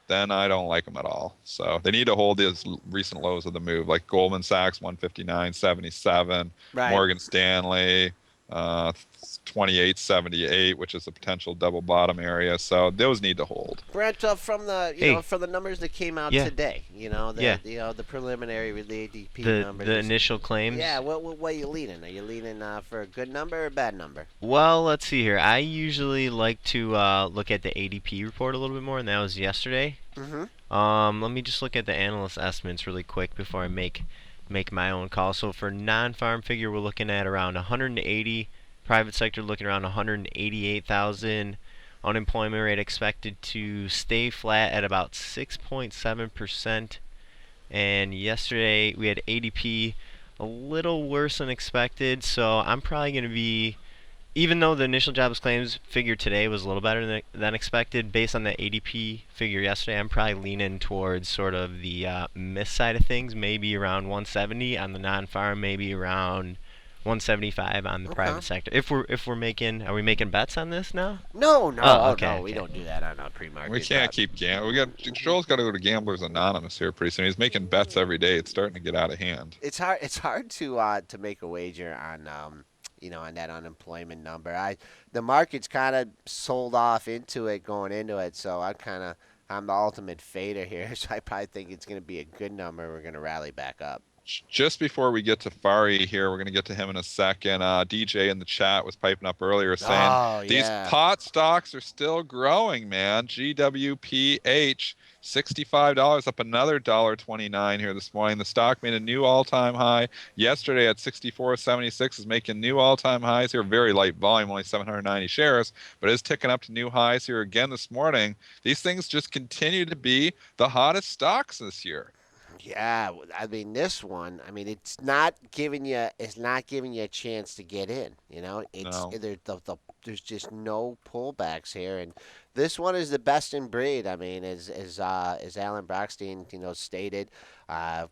then I don't like them at all. So they need to hold these recent lows of the move, like Goldman Sachs 159.77, Right. Morgan Stanley uh, 28.78, which is a potential double bottom area. So those need to hold. Brent, from the Hey, from the numbers that came out yeah, today, yeah. the preliminary with the ADP The numbers. initial claims. Yeah, what are you leaning? Are you leaning for a good number or a bad number? Well, let's see here. I usually like to look at the ADP report a little bit more, and that was yesterday. Mm-hmm. Let me just look at the analyst estimates really quick before I make my own call. So for non-farm figure, we're looking at around 180. Private sector looking around 188,000. Unemployment rate expected to stay flat at about 6.7%. And yesterday we had ADP a little worse than expected, so I'm probably going to be, even though the initial jobs claims figure today was a little better than expected, based on the ADP figure yesterday, I'm probably leaning towards sort of the miss side of things, maybe around 170 on the non-farm, maybe around 175 on the Okay. private sector. If we're making, are we making bets on this now? No, no, Oh, oh okay, no, we okay. don't do that on a pre-market. We can't keep gambling. Joel's got to go to Gamblers Anonymous here pretty soon. He's making bets every day. It's starting to get out of hand. It's hard. It's hard to make a wager on on that unemployment number. The market's kind of sold off into it going into it, so I'm the ultimate fader here. So I probably think it's going to be a good number. We're going to rally back up. Just before we get to Fari here, we're going to get to him in a second. DJ in the chat was piping up earlier saying Oh these yeah. pot stocks are still growing, man. GWPH, $65, up another $1.29 here this morning. The stock made a new all-time high yesterday at 64.76, is making new all-time highs here. Very light volume, only 790 shares, but is ticking up to new highs here again this morning. These things just continue to be the hottest stocks this year. Yeah, I mean this one. I mean it's not giving you a chance to get in. No. There's just no pullbacks here, and this one is the best in breed. I mean, as Alan Brockstein stated,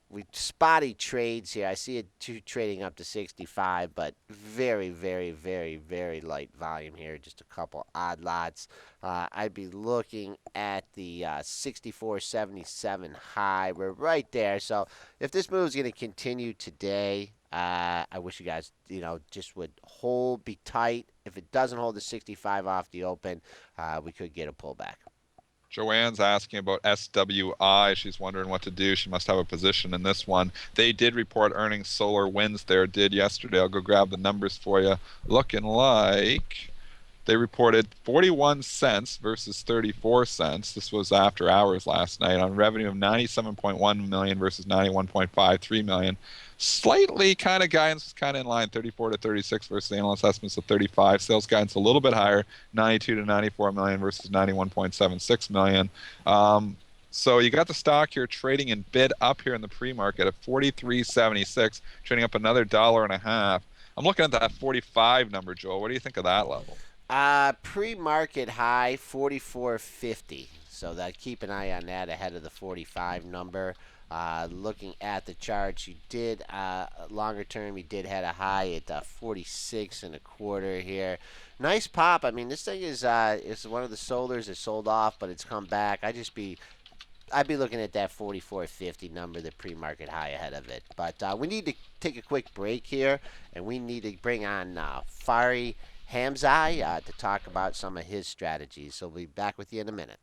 we spotty trades here. I see it trading up to 65, but very very very very light volume here. Just a couple odd lots. I'd be looking at the 64.77 high. We're right there. So if this move is going to continue today, I wish you guys, just would be tight. If it doesn't hold the 65 off the open, we could get a pullback. Joanne's asking about SWI. She's wondering what to do. She must have a position in this one. They did report earnings. Solar Winds there did yesterday. I'll go grab the numbers for you. Looking like They reported 41 cents versus 34 cents. This was after hours last night on revenue of 97.1 million versus 91.53 million. Slightly kind of guidance was kind of in line, 34 to 36 versus analyst estimates of 35. Sales guidance a little bit higher, 92 to 94 million versus 91.76 million. So you got the stock here trading in bid up here in the pre-market at 43.76, trading up another $1.50. I'm looking at that 45 number, Joel. What do you think of that level? Pre-market high 44.50. So that keep an eye on that ahead of the 45 number. Looking at the charts, you did longer term. You did had a high at 46 and a quarter here. Nice pop. I mean, this thing is one of the solars that sold off, but it's come back. I'd be looking at that 44.50 number, the pre-market high ahead of it. But we need to take a quick break here, and we need to bring on Fari Hamzei to talk about some of his strategies. So we'll be back with you in a minute.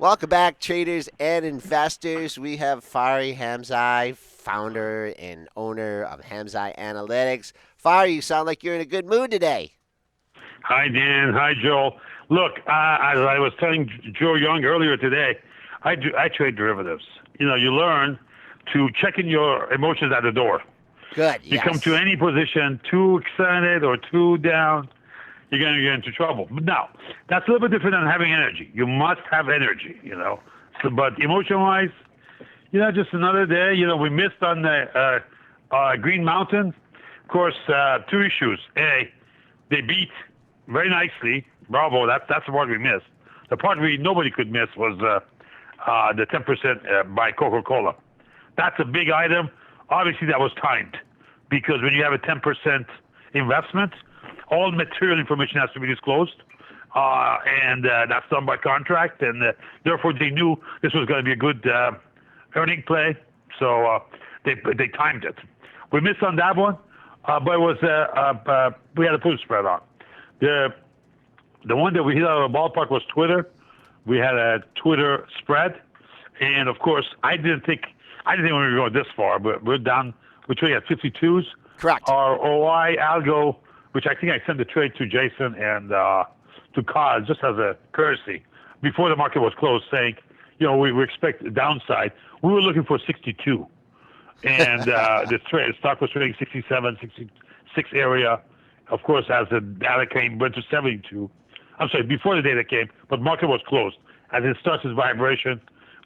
Welcome back, traders and investors. We have Fari Hamzei, founder and owner of Hamzei Analytics. Fari, you sound like you're in a good mood today. Hi, Dan. Hi, Joel. Look, as I was telling Joe Young earlier today, I trade derivatives. You know, you learn to check in your emotions at the door. Good, You yes. come to any position too excited or too down, you're going to get into trouble. But now, that's a little bit different than having energy. You must have energy, you know. So, but emotion-wise, you know, just another day. You know, we missed on the Green Mountain. Of course, two issues. A, they beat very nicely. Bravo, that's the part we missed. The part nobody could miss was the 10% by Coca-Cola. That's a big item. Obviously, that was timed because when you have a 10% investment, all material information has to be disclosed, and that's done by contract, and therefore they knew this was going to be a good earning play, so they timed it. We missed on that one, but it was we had a put spread on. The one that we hit out of the ballpark was Twitter. We had a Twitter spread, and of course I didn't think we were going this far, but we're down. We're trading at 52s. Correct. Our OI algo, which I think I sent the trade to Jason and to Kaz just as a courtesy before the market was closed, saying, you know, we expect a downside. We were looking for 62, and the stock was trading 67, 66 area. Of course, as the data came, went to 72. I'm sorry, before the data came, but market was closed. As it starts its vibration,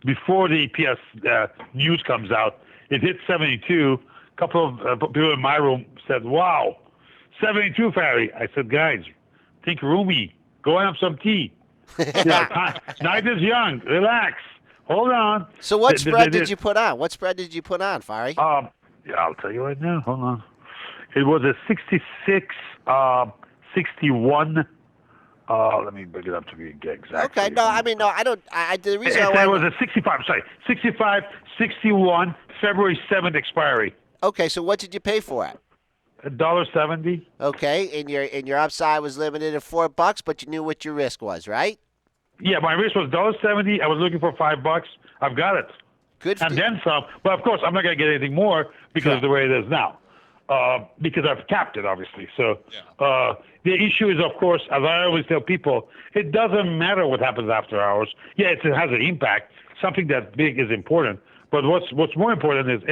before the EPS news comes out, it hit 72. A couple of people in my room said, wow, 72, Fari. I said, guys, think roomy. Go and have some tea. You know, night is young. Relax. Hold on. So what spread did you put on? What spread did you put on, Fari? Yeah, I'll tell you right now. Hold on. It was a 66, 61. Let me bring it up to be exact. Okay, no, I mean, no, I don't. The reason It was a 65. Sorry, 65, 61. February 7th expiry. Okay, so what did you pay for it? $1.70. Okay, and your upside was limited at $4, but you knew what your risk was, right? Yeah, my risk was $1.70. I was looking for $5. I've got it. Good. And then some. But of course, I'm not going to get anything more because of the way it is now. because I've capped it, obviously. So Yeah. the issue is, of course, as I always tell people, it doesn't matter what happens after hours. Yeah, it has an impact. Something that big is important. But what's more important is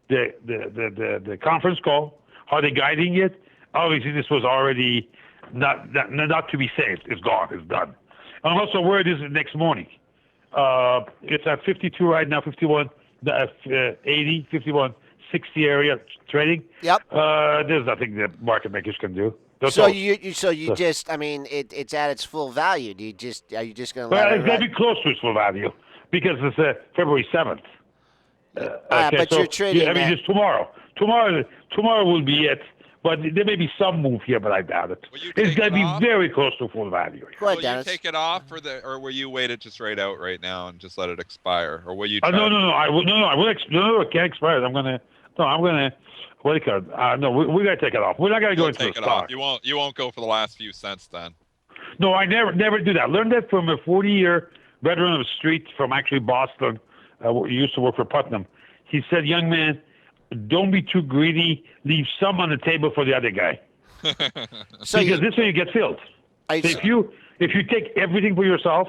the conference call. Are they guiding it? Obviously, this was already not to be saved. It's gone. It's done. And also, where it is next morning. It's at 52 right now, 51, 80, 51, 60 area trading. Yep. There's nothing that market makers can do. That's So all. you just, I mean, it's at its full value. Are you just going to Well, let it it's going run? to be close to its full value because it's February 7th. But so you're trading I mean, at- just tomorrow. Tomorrow will be it. But there may be some move here, but I doubt it. Will you It's take going it to be off? very close to full value. Go ahead, Will you Dennis. take it off or will you wait it just right out right now and just let it expire? Or will you try No. I will. No. I will. No. It can't expire. I'm gonna. What do you call it? No. We're gonna take it off. We're not gonna go You'll into take the it stock. off. You won't go for the last few cents then. No, I never do that. Learned that from a 40-year veteran of the street from actually Boston. Who used to work for Putnam. He said, "Young man, don't be too greedy. Leave some on the table for the other guy, So because this way you get filled. I- So if you take everything for yourself,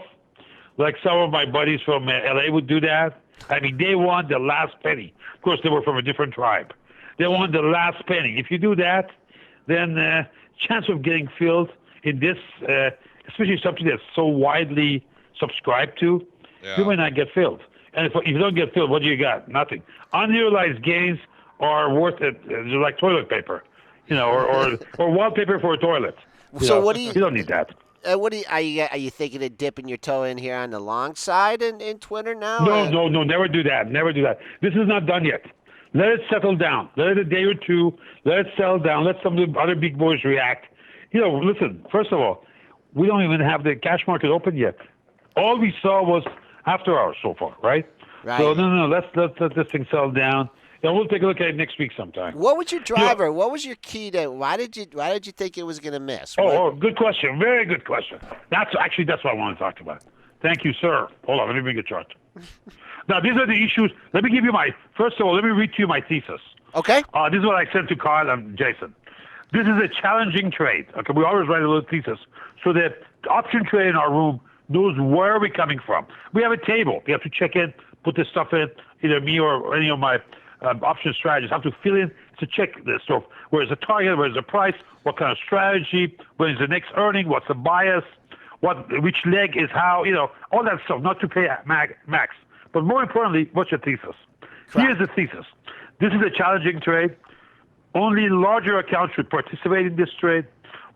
like some of my buddies from LA would do that. I mean, they want the last penny. Of course, they were from a different tribe. They want the last penny. If you do that, then chance of getting filled in this, especially something that's so widely subscribed to, Yeah. you may not get filled. And if you don't get filled, what do you got? Nothing. Unrealized gains are worth it, like toilet paper, or wallpaper for a toilet. So what do you- You don't need that. what do you, are you thinking of dipping your toe in here on the long side in Twitter now? No, never do that. Never do that. This is not done yet. Let it settle down. Let it a day or two. Let it settle down. Let some of the other big boys react. Listen, first of all, we don't even have the cash market open yet. All we saw was after hours so far, right? Right. So no. Let's let this thing settle down. And we'll take a look at it next week sometime. What was your driver? What was your key to? Why did you think it was going to miss? Oh, good question. Very good question. That's what I want to talk about. Thank you, sir. Hold on, let me bring a chart. Now, these are the issues. Let me first of all, let me read to you my thesis. Okay. This is what I sent to Carl and Jason. This is a challenging trade. Okay, we always write a little thesis so that the option trade in our room knows where we're coming from. We have a table. We have to check in, put this stuff in, either me or any of my option strategists have to fill in to check this stuff. Where's the target? Where's the price? What kind of strategy? When is the next earning? What's the bias? Which leg is how? All that stuff. Not to pay max, but more importantly, what's your thesis? Here's the thesis. This is a challenging trade. Only larger accounts should participate in this trade.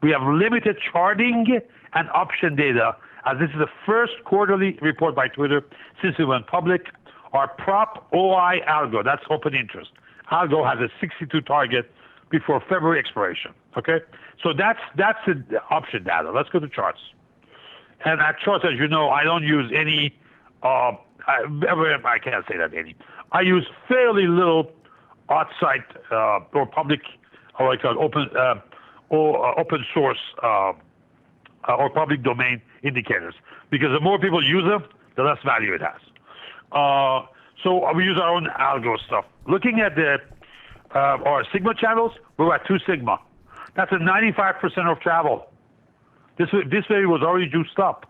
We have limited charting and option data, as this is the first quarterly report by Twitter since we went public. Our prop OI algo, that's open interest. Algo has a 62 target before February expiration. Okay, so that's the option data. Let's go to charts. And at charts, as you know, I don't use any. I can't say that any. I use fairly little outside or public, or like open source or public domain indicators, because the more people use them, the less value it has. So we use our own algo stuff. Looking at our Sigma channels, we're at 2 Sigma. That's a 95% of travel. This area was already juiced up.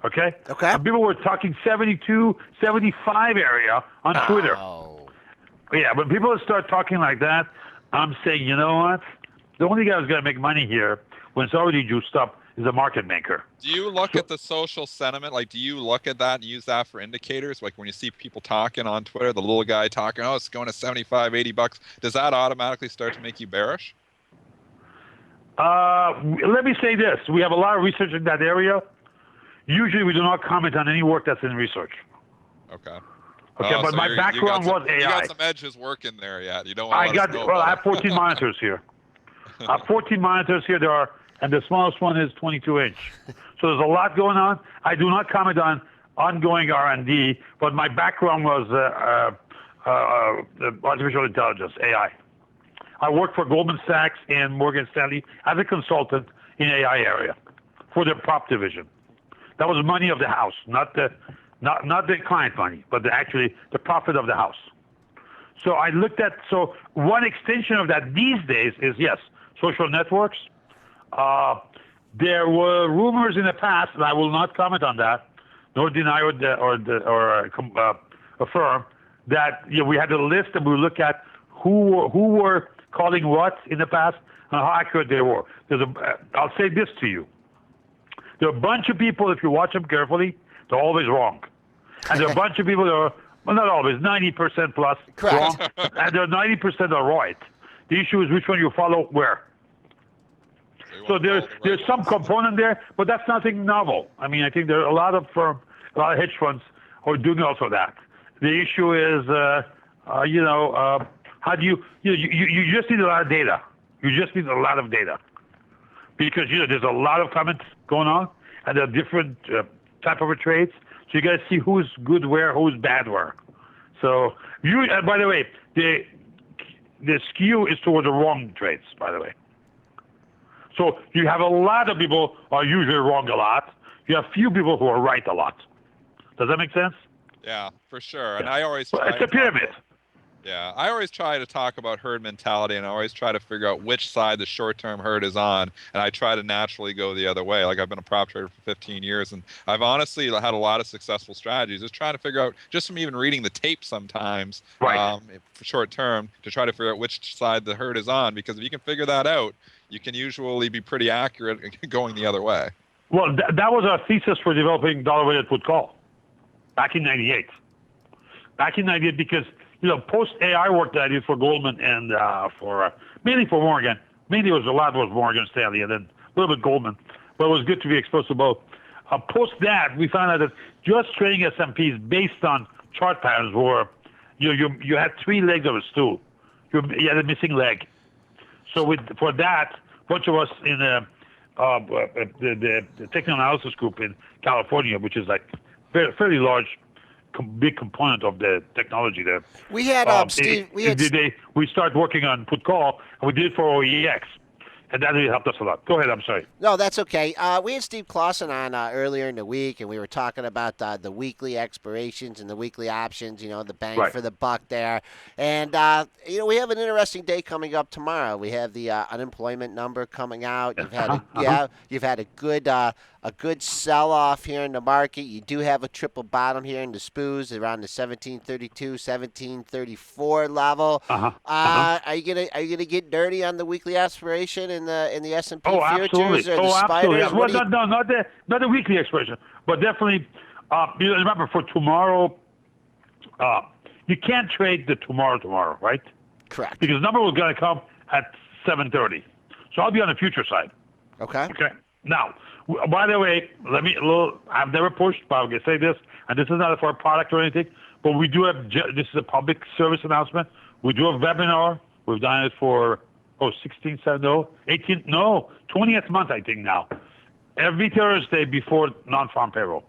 Okay? Okay. And people were talking 72, 75 area on Twitter. Oh. Yeah, when people start talking like that, I'm saying, you know what? The only guy who's going to make money here when it's already juiced up is a market maker. Do you look at the social sentiment? Like, do you look at that and use that for indicators? Like when you see people talking on Twitter, the little guy talking, oh, it's going to 75, 80 bucks. Does that automatically start to make you bearish? Let me say this. We have a lot of research in that area. Usually we do not comment on any work that's in research. Okay. Okay, Oh, but so my background was AI. You got some edges working there yet. You don't want to let us know I about have it. 14 monitors here. I have 14 monitors here. And the smallest one is 22-inch. So there's a lot going on. I do not comment on ongoing R&D, but my background was artificial intelligence, AI. I worked for Goldman Sachs and Morgan Stanley as a consultant in AI area for the prop division. That was money of the house, not the client money, but actually the profit of the house. So I looked at, so one extension of that these days is, yes, social networks. There were rumors in the past, and I will not comment on that, nor deny or affirm, that we had a list and we would look at who were calling what in the past and how accurate they were. I'll say this to you. There are a bunch of people, if you watch them carefully, they're always wrong. And there are a bunch of people that are, well, not always, 90% plus Correct. wrong, and there are 90% are right. The issue is which one you follow where. So there's some component there, but that's nothing novel. I mean, I think there are a lot of hedge funds who are doing also that. The issue is, how do you just need a lot of data. You just need a lot of data because there's a lot of comments going on, and there are different type of trades. So you got to see who's good where, who's bad where. So by the way, the skew is toward the wrong trades. By the way. So you have a lot of people who are usually wrong a lot. You have few people who are right a lot. Does that make sense? Yeah, for sure. Yeah. And I always Well, try it's a pyramid. Yeah, I always try to talk about herd mentality, and I always try to figure out which side the short-term herd is on, and I try to naturally go the other way. Like I've been a prop trader for 15 years, and I've honestly had a lot of successful strategies. Just trying to figure out, just from even reading the tape sometimes, Right. for short-term, to try to figure out which side the herd is on. Because if you can figure that out, you can usually be pretty accurate going the other way. Well, that was our thesis for developing dollar-weighted put call back in '98. Back in '98, because post AI work that I did for Goldman and mainly for Morgan. Mainly a lot was Morgan Stanley and then a little bit Goldman. But it was good to be exposed to both. Post that, we found out that just trading S&Ps based on chart patterns were, you had three legs of a stool. You had a missing leg. So for that, a bunch of us in the technical analysis group in California, which is like fairly large, big component of the technology there. We had Steve. We started working on put call, and we did it for OEX, and that really helped us a lot. Go ahead. I'm sorry. No, that's okay. We had Steve Clausen on earlier in the week, and we were talking about the weekly expirations and the weekly options. The bang Right. for the buck there, and we have an interesting day coming up tomorrow. We have the unemployment number coming out. You've had a good sell-off here in the market. You do have a triple bottom here in the SPOOs around the 1732, 1734 level. Are you gonna get dirty on the weekly aspiration in the S&P futures or the absolutely. spiders? Well, no, not the weekly expression, but definitely. Remember, for tomorrow, you can't trade the tomorrow, right? Correct. Because the number was going to come at 7:30. So I'll be on the future side. Okay. Okay. Now, by the way, I've never pushed, but I'm going to say this, and this is not for a product or anything, but we do have, this is a public service announcement. We do a webinar. We've done it for, 20th month, I think now. Every Thursday before non-farm payroll.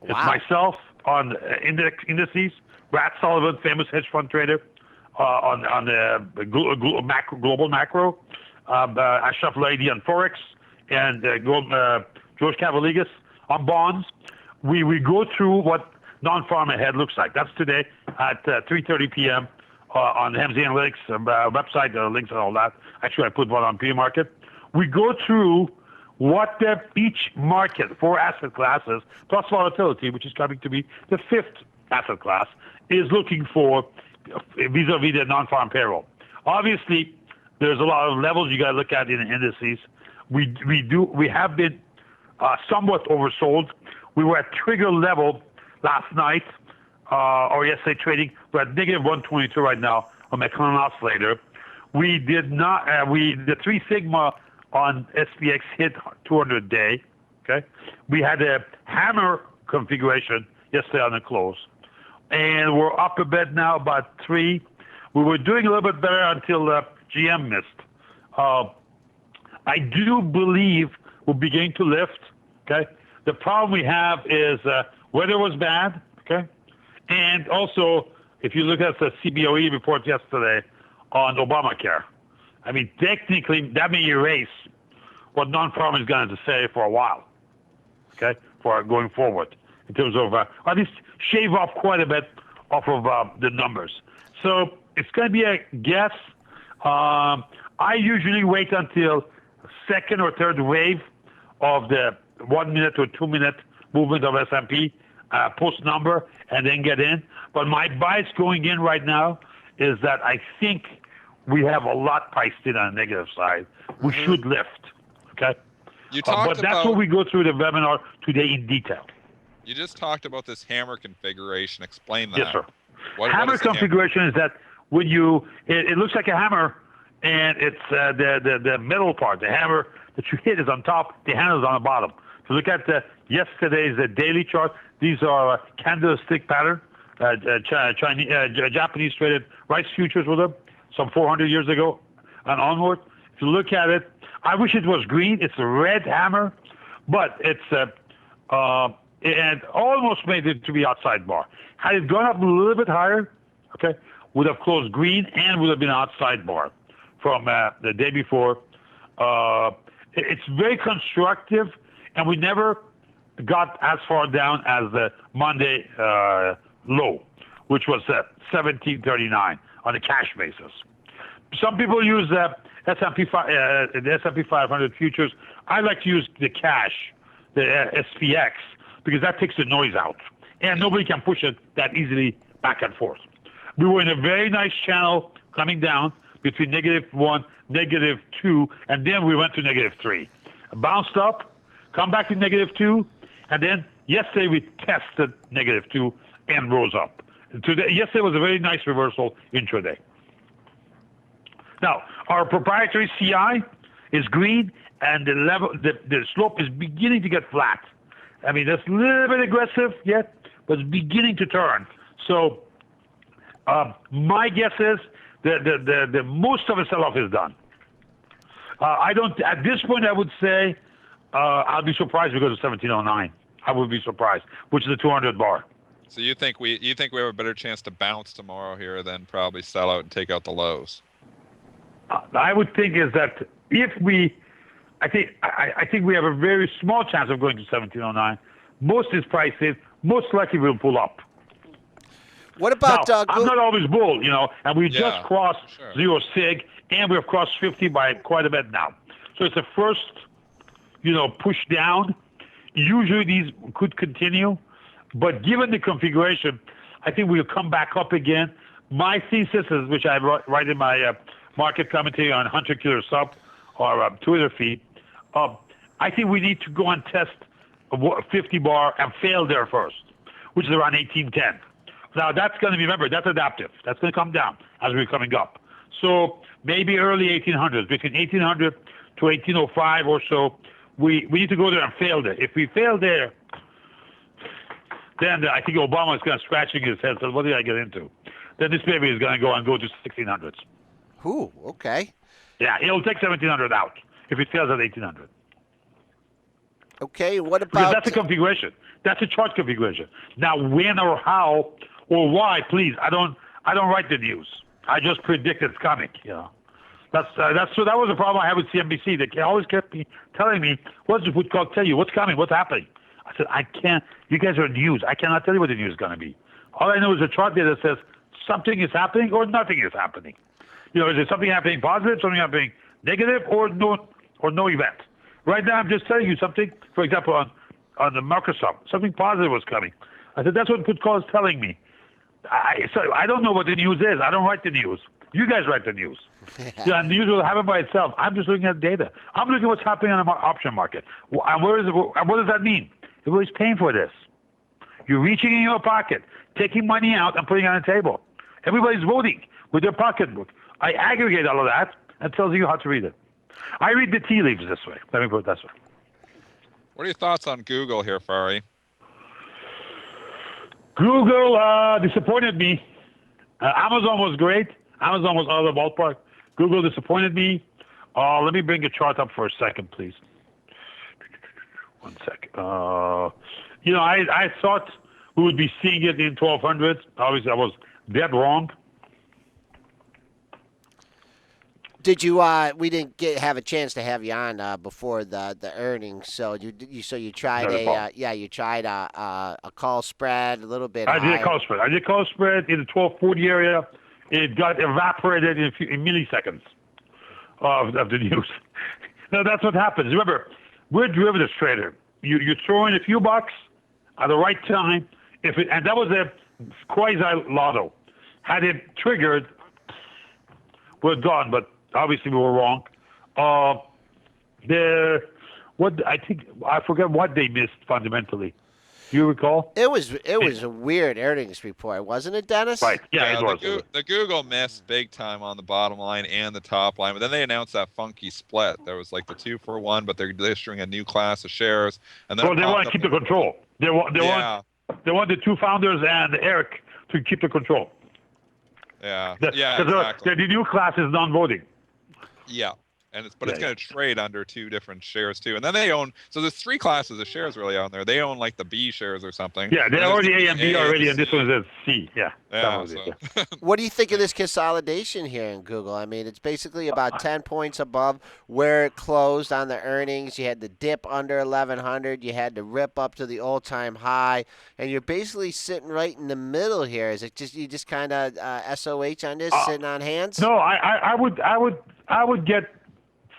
Wow. It's myself on indices, Brad Sullivan, famous hedge fund trader, on the global macro, Ashraf Laidi on Forex, and George Cavaligas on bonds. We go through what non-farm ahead looks like. That's today at 3:30 p.m. On Hamzei Analytics website, links and all that. Actually, I put one on pre-market. We go through what each market, 4 asset classes, plus volatility, which is coming to be the 5th asset class, is looking for vis-a-vis the non-farm payroll. Obviously, there's a lot of levels you got to look at in the indices. We have been somewhat oversold. We were at trigger level last night, or yesterday trading. We're at negative 122 right now on my current oscillator. We did not. The 3 sigma on SPX hit 200 day. Okay, we had a hammer configuration yesterday on the close, and we're up a bit now, about 3. We were doing a little bit better until GM missed. I do believe we're beginning to lift. Okay, the problem we have is weather was bad. Okay, and also if you look at the CBOE report yesterday on Obamacare, I mean technically that may erase what non-farm is going to say for a while. Okay, for going forward in terms of at least shave off quite a bit off of the numbers. So it's going to be a guess. I usually wait until second or third wave of the 1 minute or 2 minute movement of S&P post number and then get in. But my bias going in right now is that I think we have a lot priced in on the negative side. We should lift. Okay. You talked but that's about, what we go through the webinar today in detail. You just talked about this hammer configuration. Explain that. Yes, sir. What Hammer is the configuration is that when it looks like a hammer, and it's the middle part, the hammer that you hit is on top, the handle is on the bottom. So look at yesterday's daily chart. These are candlestick pattern, Japanese traded rice futures with them some 400 years ago and onward. If you look at it, I wish it was green. It's a red hammer, but it's and almost made it to be outside bar. Had it gone up a little bit higher, okay, would have closed green and would have been outside bar from the day before. It's very constructive, and we never got as far down as the Monday low, which was 1739 on a cash basis. Some people use the S&P 500 futures. I like to use the cash, the SPX, because that takes the noise out, and nobody can push it that easily back and forth. We were in a very nice channel coming down between -1, -2, and then we went to -3. Bounced up, come back to -2, and then yesterday we tested -2 and rose up. Yesterday was a very nice reversal intraday. Now, our proprietary CI is green, and the slope is beginning to get flat. I mean, that's a little bit aggressive yet, but it's beginning to turn. So my guess is the most of the sell-off is done. I don't. At this point, I would say I'll be surprised because of 1709. I would be surprised, which is a 200 bar. So you think we have a better chance to bounce tomorrow here than probably sell out and take out the lows? I would think is that if we, I think we have a very small chance of going to 1709. Most is priced in. Most likely we'll pull up. What about now, I'm not always bull, and we just crossed sure. 0 sig, and we have crossed 50 by quite a bit now. So it's the first, push down. Usually these could continue, but given the configuration, I think we'll come back up again. My thesis is, which I write in my market commentary on Hunter Killer Sub or Twitter feed, I think we need to go and test a 50 bar and fail there first, which is around 1810. Now that's going to be, remember, that's adaptive. That's going to come down as we're coming up. So maybe early 1800s, between 1800 to 1805 or so, we need to go there and fail there. If we fail there, then I think Obama is going to scratching his head. So what did I get into? Then this baby is going to go to 1600s. Ooh, okay. Yeah, he'll take 1700 out if it fails at 1800. Okay, what Because about... that's a configuration. That's a chart configuration. Now, when or how or why, please, I don't write the news. I just predict it's coming. That was a problem I had with CNBC. They always kept telling me, "What's the food call tell you? What's coming? What's happening?" I said, "I can't. You guys are news. I cannot tell you what the news is going to be. All I know is a chart there that says something is happening or nothing is happening. Is there something happening positive, something happening negative, or no event? Right now, I'm just telling you something. For example, on the Microsoft, something positive was coming. I said, that's what put call is telling me. So I don't know what the news is. I don't write the news. You guys write the news. The news will happen by itself. I'm just looking at data. I'm looking at what's happening on the option market. And what does that mean? Everybody's paying for this. You're reaching in your pocket, taking money out and putting it on the table. Everybody's voting with their pocketbook. I aggregate all of that and tells you how to read it. I read the tea leaves this way. Let me put it this way. What are your thoughts on Google here, Fari? Google disappointed me. Amazon was great. Amazon was out of the ballpark. Google disappointed me. Let me bring a chart up for a second, please. 1 second. I thought we would be seeing it in 1200s. Obviously, I was dead wrong. Did you? We didn't have a chance to have you on before the earnings. So you tried Not a problem. you tried a call spread a little bit I did a higher. call spread. I did a call spread in the 1240 area. It got evaporated in milliseconds of the news. Now that's what happens. Remember, we're a derivatives trader. You throw in a few bucks at the right time. And that was a quasi lotto. Had it triggered, we're gone. But obviously we were wrong. I forget what they missed fundamentally. Do you recall? It was a weird earnings report, wasn't it, Dennis? Right. Yeah, it was. The Google missed big time on the bottom line and the top line, but then they announced that funky split. There was like the 2-for-1, but they're issuing a new class of shares. And then Well, they want to keep the control. They want the two founders and Eric to keep the control. Yeah. Because Exactly. the new class is non-voting. Yeah. It's going to trade under two different shares too, and then they own. So there's three classes of shares really on there. They own like the B shares or something. Yeah, they're already A and B already, and C. this one's a C. Yeah. Yeah. What do you think of this consolidation here in Google? I mean, it's basically about 10 points above where it closed on the earnings. You had the dip under 1100. You had to rip up to the all-time high, and you're basically sitting right in the middle here. Is it just you just kind of SOH on this, sitting on hands? No, I would get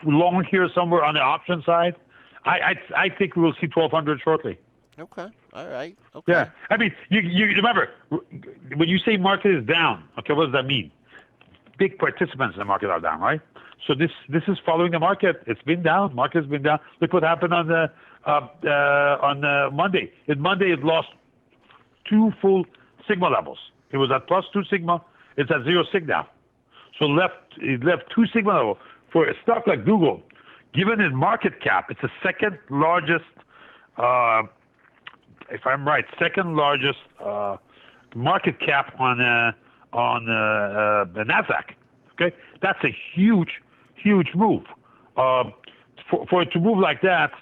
long here somewhere on the option side. I think we will see 1200 shortly. Okay. All right. Okay. Yeah. I mean, you remember when you say market is down. Okay, what does that mean? Big participants in the market are down, right? So this is following the market. It's been down. Market's been down. Look what happened on Monday. Monday it lost 2 full sigma levels. It was at +2 sigma. It's at 0 sig now. So it left 2 sigma level. For a stock like Google, given its market cap, it's the second largest, if I'm right, second largest market cap on the Nasdaq. Okay, that's a huge move. For it to move like that,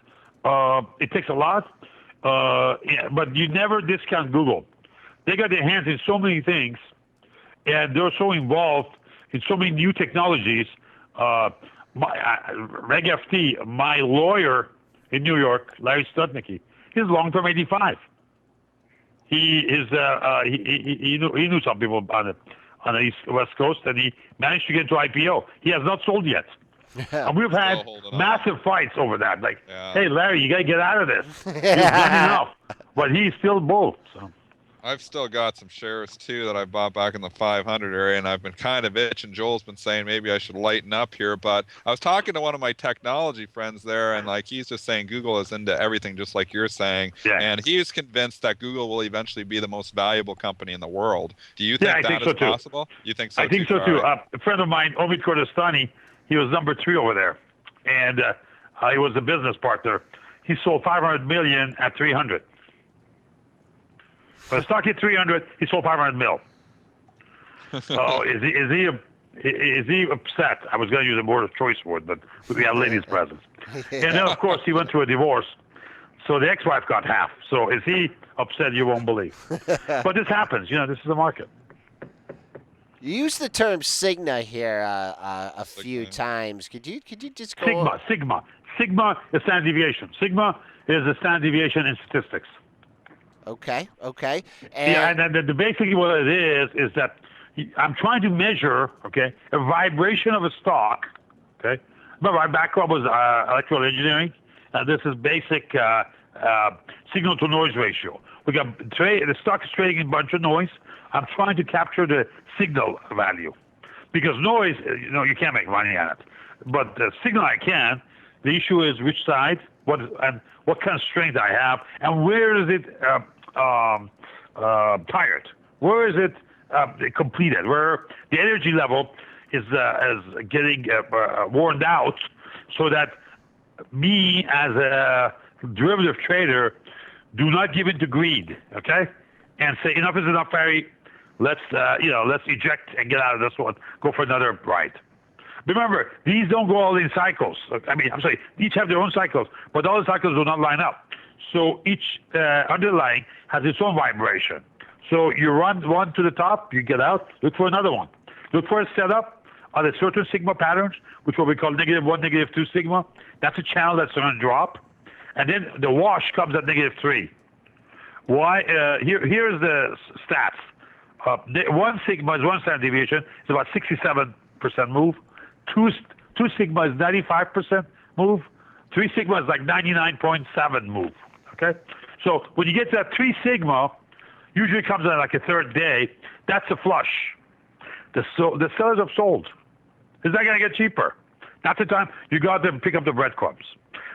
it takes a lot. But you never discount Google. They got their hands in so many things, and they're so involved in so many new technologies. Reg FT, my lawyer in New York, Larry Stutnicki, he's long-term 85. He knew some people on the West Coast, and he managed to get to IPO. He has not sold yet. And we've had massive fights over that. Like, hey, Larry, you got to get out of this. You've done enough. But he's still bull. So. I've still got some shares too that I bought back in the 500 area, and I've been kind of itching. Joel's been saying maybe I should lighten up here, but I was talking to one of my technology friends there, and like he's just saying Google is into everything, just like you're saying, and he's convinced that Google will eventually be the most valuable company in the world. Do you think that is possible? You think so? I think so too. A friend of mine, Omid Kurdistani, he was number 3 over there, and he was a business partner. He sold 500 million at 300. But the stock hit 300, he sold 500 mil. Oh, is he upset? I was going to use a word of choice word, but we have ladies present. And then, of course, he went through a divorce. So the ex-wife got half. So is he upset? You won't believe. But this happens. This is the market. You used the term Cigna here a few times. Could you just go Sigma is standard deviation. Sigma is the standard deviation in statistics. Okay. And basically what it is that I'm trying to measure, okay, a vibration of a stock, okay. But my background was electrical engineering, and this is basic signal to noise ratio. We got the stock is trading in a bunch of noise. I'm trying to capture the signal value, because noise, you can't make money on it, but the signal I can. The issue is which side, what kind of strength I have, and where is it tired? Where is it completed? Where the energy level is getting worn out, so that me as a derivative trader do not give in to greed, okay? And say enough is enough, Fari. Let's eject and get out of this one. Go for another ride. Remember, these don't go all in cycles. Each have their own cycles, but all the cycles do not line up. So each underlying has its own vibration. So you run one to the top, you get out, look for another one. Look for a setup are there certain sigma patterns, which what we call -1, -2 sigma. That's a channel that's going to drop. And then the wash comes at -3. Why? Here's the stats. 1 sigma is 1 standard deviation. It's about 67% move. 2 sigma is 95% move. 3 sigma is like 99.7 move. Okay? So when you get to that 3 sigma, usually comes on like a third day. That's a flush. The sellers have sold. It's not going to get cheaper. That's the time you got to pick up the breadcrumbs.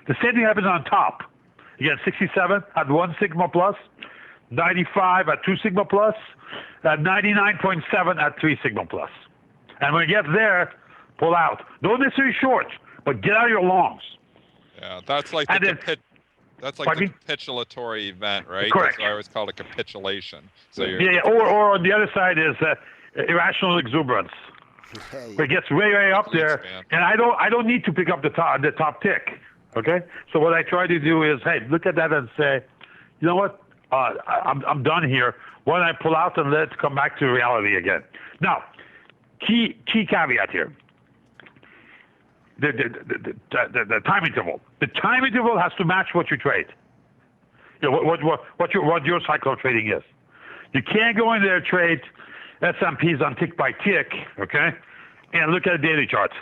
The same thing happens on top. You get 67 at 1 sigma plus, 95 at 2 sigma plus, 99.7 at 3 sigma plus. And when you get there, pull out. Don't necessarily short, but get out of your longs. Yeah, that's like And the then- that's like Pardon the me? capitulatory event, right? Correct. That's why I always call it capitulation. So you're Yeah, or on the other side is irrational exuberance. Where it gets way, way up there, Thanks, man. and I don't need to pick up the top tick. Okay, so what I try to do is, hey, look at that and say, you know what, I'm done here. Why don't I pull out and let's come back to reality again? Now, key caveat here. The time interval. The time interval has to match what you trade. You know, what your cycle of trading is. You can't go in there and trade S&Ps on tick by tick, okay, and look at a daily chart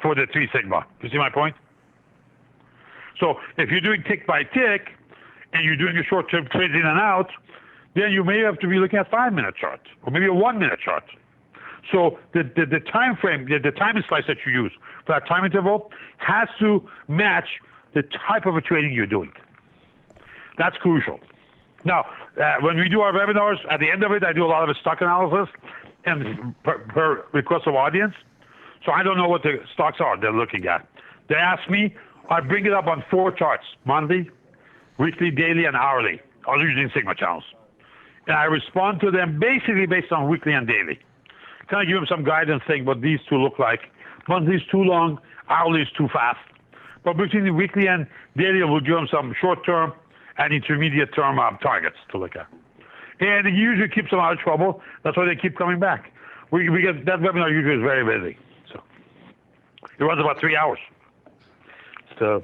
for the 3 sigma. You see my point? So if you're doing tick by tick and you're doing a short-term trade in and out, then you may have to be looking at 5-minute chart or maybe a 1-minute chart. So the time frame, the time slice that you use for that time interval has to match the type of a trading you're doing. That's crucial. Now, when we do our webinars, at the end of it, I do a lot of stock analysis and per request of audience. So I don't know what the stocks are they're looking at. They ask me, I bring it up on 4 charts, monthly, weekly, daily, and hourly, all usually in Sigma channels. And I respond to them basically based on weekly and daily. Kind of give them some guidance saying what these two look like. Monthly is too long, hourly is too fast. But between the weekly and daily, we'll give them some short-term and intermediate-term targets to look at. And it usually keeps them out of trouble. That's why they keep coming back. We get that webinar usually is very busy. So it runs about 3 hours. So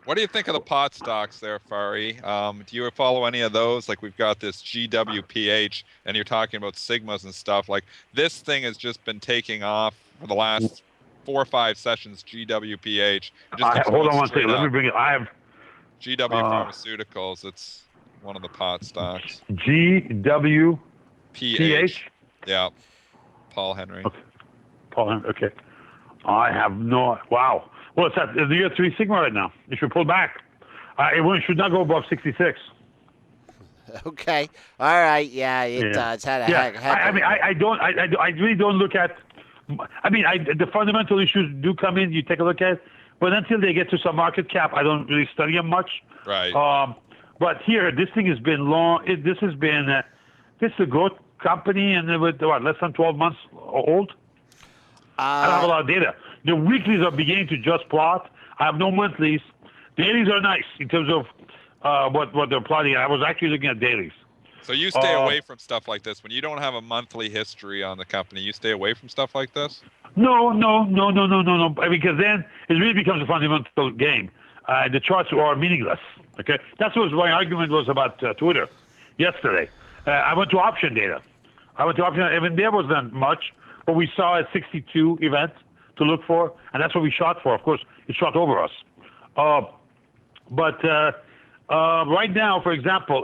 What do you think of the pot stocks there, Fari? Do you follow any of those? Like we've got this GWPH, and you're talking about sigmas and stuff. Like this thing has just been taking off for the last 4 or 5 sessions. GWPH. It just keeps hold going on one straight second. Let me up. bring it. I have GW Pharmaceuticals. It's one of the pot stocks. GWPH. PH. Yeah. Paul Henry. Okay. Paul, okay. I have no. Wow. Well, it's at the year 3 sigma right now. It should pull back. It should not go above 66. Okay. All right. Yeah. It's had a heck. I mean, I really don't look at. I mean, the fundamental issues do come in. You take a look at, it, but until they get to some market cap, I don't really study them much. Right. But here, this thing has been long. This is a growth company, and with less than 12 months old. I don't have a lot of data. The weeklies are beginning to just plot. I have no monthlies. Dailies are nice in terms of what they're plotting. I was actually looking at dailies. So you stay away from stuff like this when you don't have a monthly history on the company. You stay away from stuff like this. No. Because then it really becomes a fundamental game. The charts are meaningless. Okay, that's what my argument was about Twitter yesterday. I went to option data. Even there wasn't much, but we saw a 62 event to look for, and that's what we shot for. Of course, it shot over us. But right now, for example,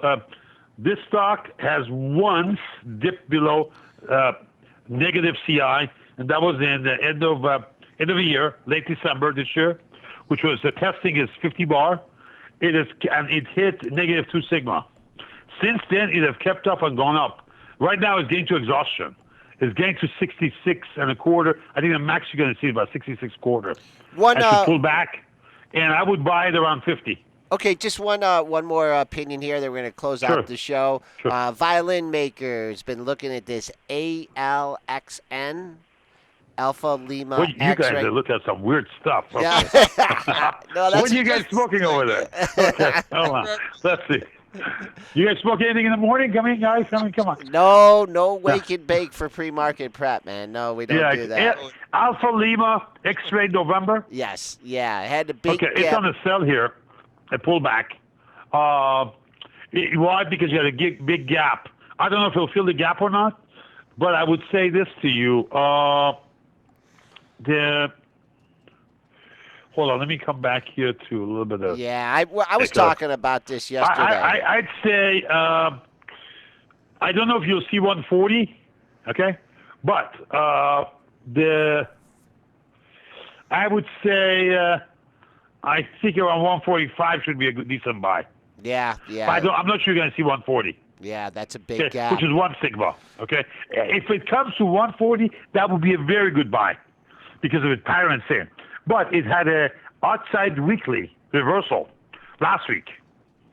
this stock has once dipped below negative CI, and that was in the end of the year, late December this year, which was the testing is 50 bar. It hit negative 2 sigma. Since then, it has kept up and gone up. Right now, it's getting to exhaustion. It's getting to 66 and a quarter. I think the max you're going to see is about 66 quarter. I should pull back, and I would buy it around 50. Okay, just one more opinion here. Then we're going to close out the show. Sure. Violin maker's been looking at this ALXN, Alpha Lima Well, you X-ray. guys are looking at some weird stuff. Okay. Yeah. No, that's What are you guys smoking over there? Okay, hold on. Let's see. You guys smoke anything in the morning? Come in, guys. Come on. No Yeah. wake and bake for pre-market prep, man. No, we don't Yeah. do that. Alpha Lima X-ray November. Yes, yeah. I had the big Okay, it's gap. on the sell here. I pulled back. Why? Because you had a big gap. I don't know if it'll fill the gap or not, but I would say this to you. Hold on, let me come back here to a little bit of. Yeah, I was Because talking about this yesterday. I'd say I don't know if you'll see 140, okay, but I would say I think around 145 should be a good decent buy. Yeah, I'm not sure you're going to see 140. yeah. That's a big Okay, gap. which is 1 sigma. Okay, if it comes to 140, that would be a very good buy because of its pattern and saying. But it had a outside weekly reversal last week.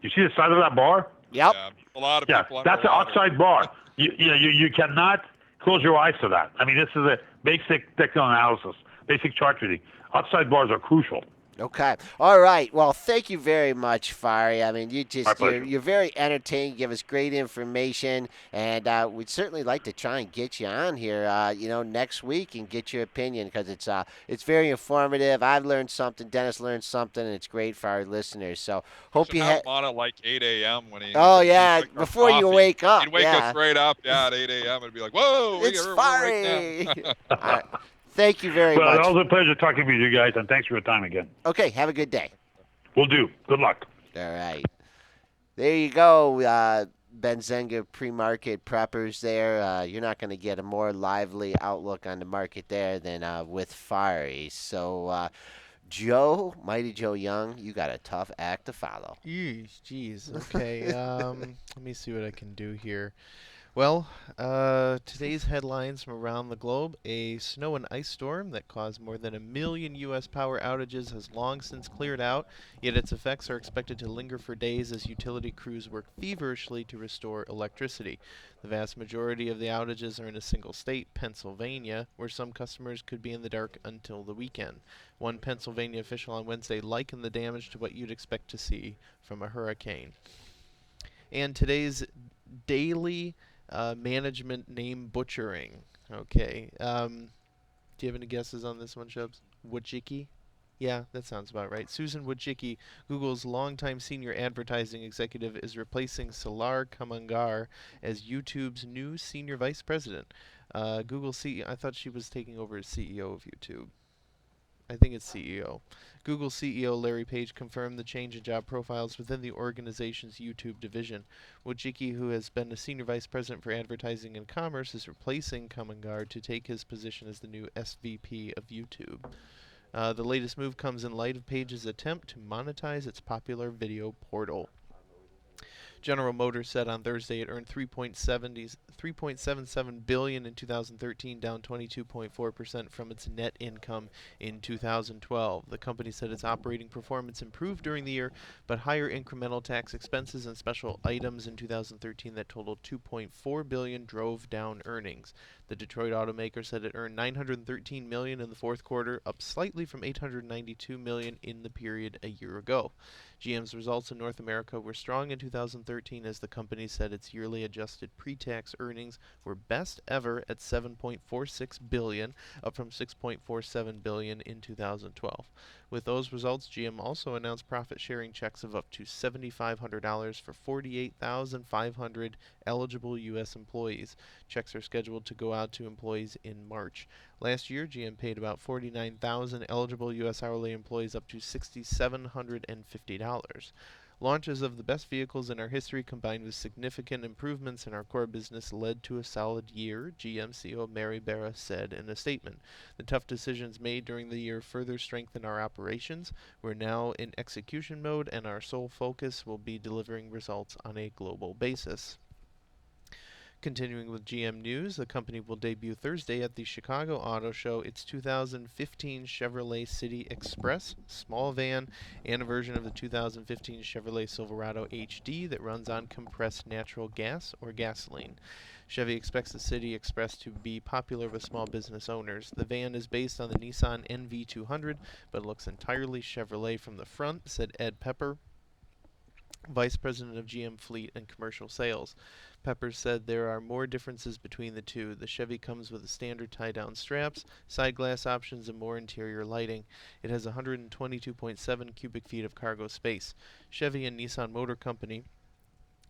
You see the size of that bar? Yep. Yeah, a lot of Yeah, people. that's an underwater. outside bar. You cannot close your eyes to that. I mean, this is a basic technical analysis, basic chart reading. Outside bars are crucial. Okay. All right. Well, thank you very much, Fari. I mean, My pleasure. you're very entertaining. You give us great information, and we'd certainly like to try and get you on here, next week and get your opinion because it's very informative. I've learned something. Dennis learned something, and it's great for our listeners. So hope Should you have had. him on at like 8 a.m. when he. Oh he'd yeah, drink our before you coffee. wake up. He'd wake yeah. us right up, at 8 a.m. and be like, "Whoa, It's we're right Fari. now." All right. Thank you very Well, much. it was a pleasure talking with you guys, and thanks for your time again. Okay. Have a good day. We'll do. Good luck. All right. There you go. Benzinga pre-market preppers there. You're not going to get a more lively outlook on the market there than with Fari. So, Joe, Mighty Joe Young, you got a tough act to follow. Jeez. Okay. Let me see what I can do here. Well, today's headlines from around the globe: a snow and ice storm that caused more than 1 million U.S. power outages has long since cleared out, yet its effects are expected to linger for days as utility crews work feverishly to restore electricity. The vast majority of the outages are in a single state, Pennsylvania, where some customers could be in the dark until the weekend. One Pennsylvania official on Wednesday likened the damage to what you'd expect to see from a hurricane. And today's daily management name butchering. Okay. Do you have any guesses on this one, Shubs? Wojcicki? Yeah, that sounds about right. Susan Wojcicki, Google's longtime senior advertising executive, is replacing Salar Kamangar as YouTube's new senior vice president. Google CEO, I thought she was taking over as CEO of YouTube. I think it's CEO. Google CEO Larry Page confirmed the change in job profiles within the organization's YouTube division. Wojcicki, who has been the senior vice president for advertising and commerce, is replacing Kamangar to take his position as the new SVP of YouTube. The latest move comes in light of Page's attempt to monetize its popular video portal. General Motors said on Thursday it earned $3.77 billion in 2013, down 22.4% from its net income in 2012. The company said its operating performance improved during the year, but higher incremental tax expenses and special items in 2013 that totaled $2.4 billion drove down earnings. The Detroit automaker said it earned $913 million in the fourth quarter, up slightly from $892 million in the period a year ago. GM's results in North America were strong in 2013 as the company said its yearly adjusted pre-tax earnings were best ever at $7.46 billion, up from $6.47 billion in 2012. With those results, GM also announced profit-sharing checks of up to $7,500 for 48,500 eligible U.S. employees. Checks are scheduled to go out to employees in March. Last year, GM paid about 49,000 eligible U.S. hourly employees up to $6,750. Launches of the best vehicles in our history combined with significant improvements in our core business led to a solid year, GM CEO Mary Barra said in a statement. The tough decisions made during the year further strengthen our operations. We're now in execution mode, and our sole focus will be delivering results on a global basis. Continuing with GM news, the company will debut Thursday at the Chicago Auto Show its 2015 Chevrolet City Express small van and a version of the 2015 Chevrolet Silverado HD that runs on compressed natural gas or gasoline. Chevy expects the City Express to be popular with small business owners. The van is based on the Nissan NV200 but looks entirely Chevrolet from the front, said Ed Pepper, Vice President of GM Fleet and Commercial Sales. Peppers said there are more differences between the two. The Chevy comes with a standard tie-down straps, side glass options, and more interior lighting. It has 122.7 cubic feet of cargo space. Chevy and Nissan Motor Company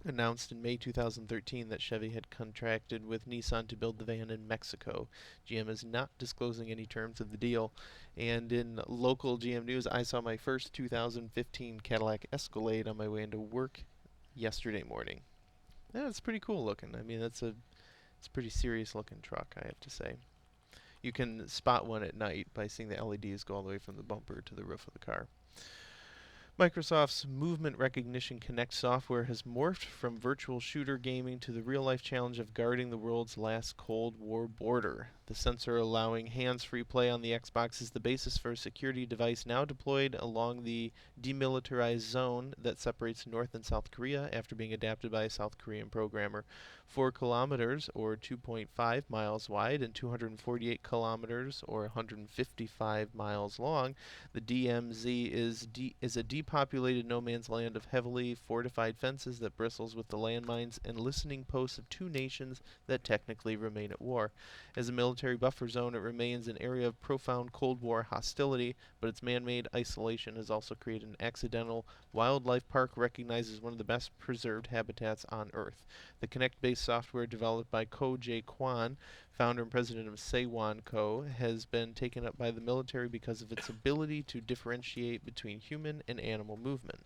announced in May 2013 that Chevy had contracted with Nissan to build the van in Mexico. GM is not disclosing any terms of the deal. And in local GM news, I saw my first 2015 Cadillac Escalade on my way into work yesterday morning. Yeah, it's pretty cool looking. I mean, it's a pretty serious looking truck, I have to say. You can spot one at night by seeing the LEDs go all the way from the bumper to the roof of the car. Microsoft's Movement Recognition Connect software has morphed from virtual shooter gaming to the real-life challenge of guarding the world's last Cold War border. The sensor allowing hands-free play on the Xbox is the basis for a security device now deployed along the demilitarized zone that separates North and South Korea after being adapted by a South Korean programmer. 4 kilometers, or 2.5 miles wide, and 248 kilometers, or 155 miles long, the DMZ is a depopulated no man's land of heavily fortified fences that bristles with the landmines and listening posts of two nations that technically remain at war. As a military buffer zone, it remains an area of profound Cold War hostility, but its man-made isolation has also created an accidental wildlife park recognized as one of the best preserved habitats on Earth. The Kinect-based software developed by Ko Jae Kwan, founder and president of Seiwan Co., has been taken up by the military because of its ability to differentiate between human and animal movement.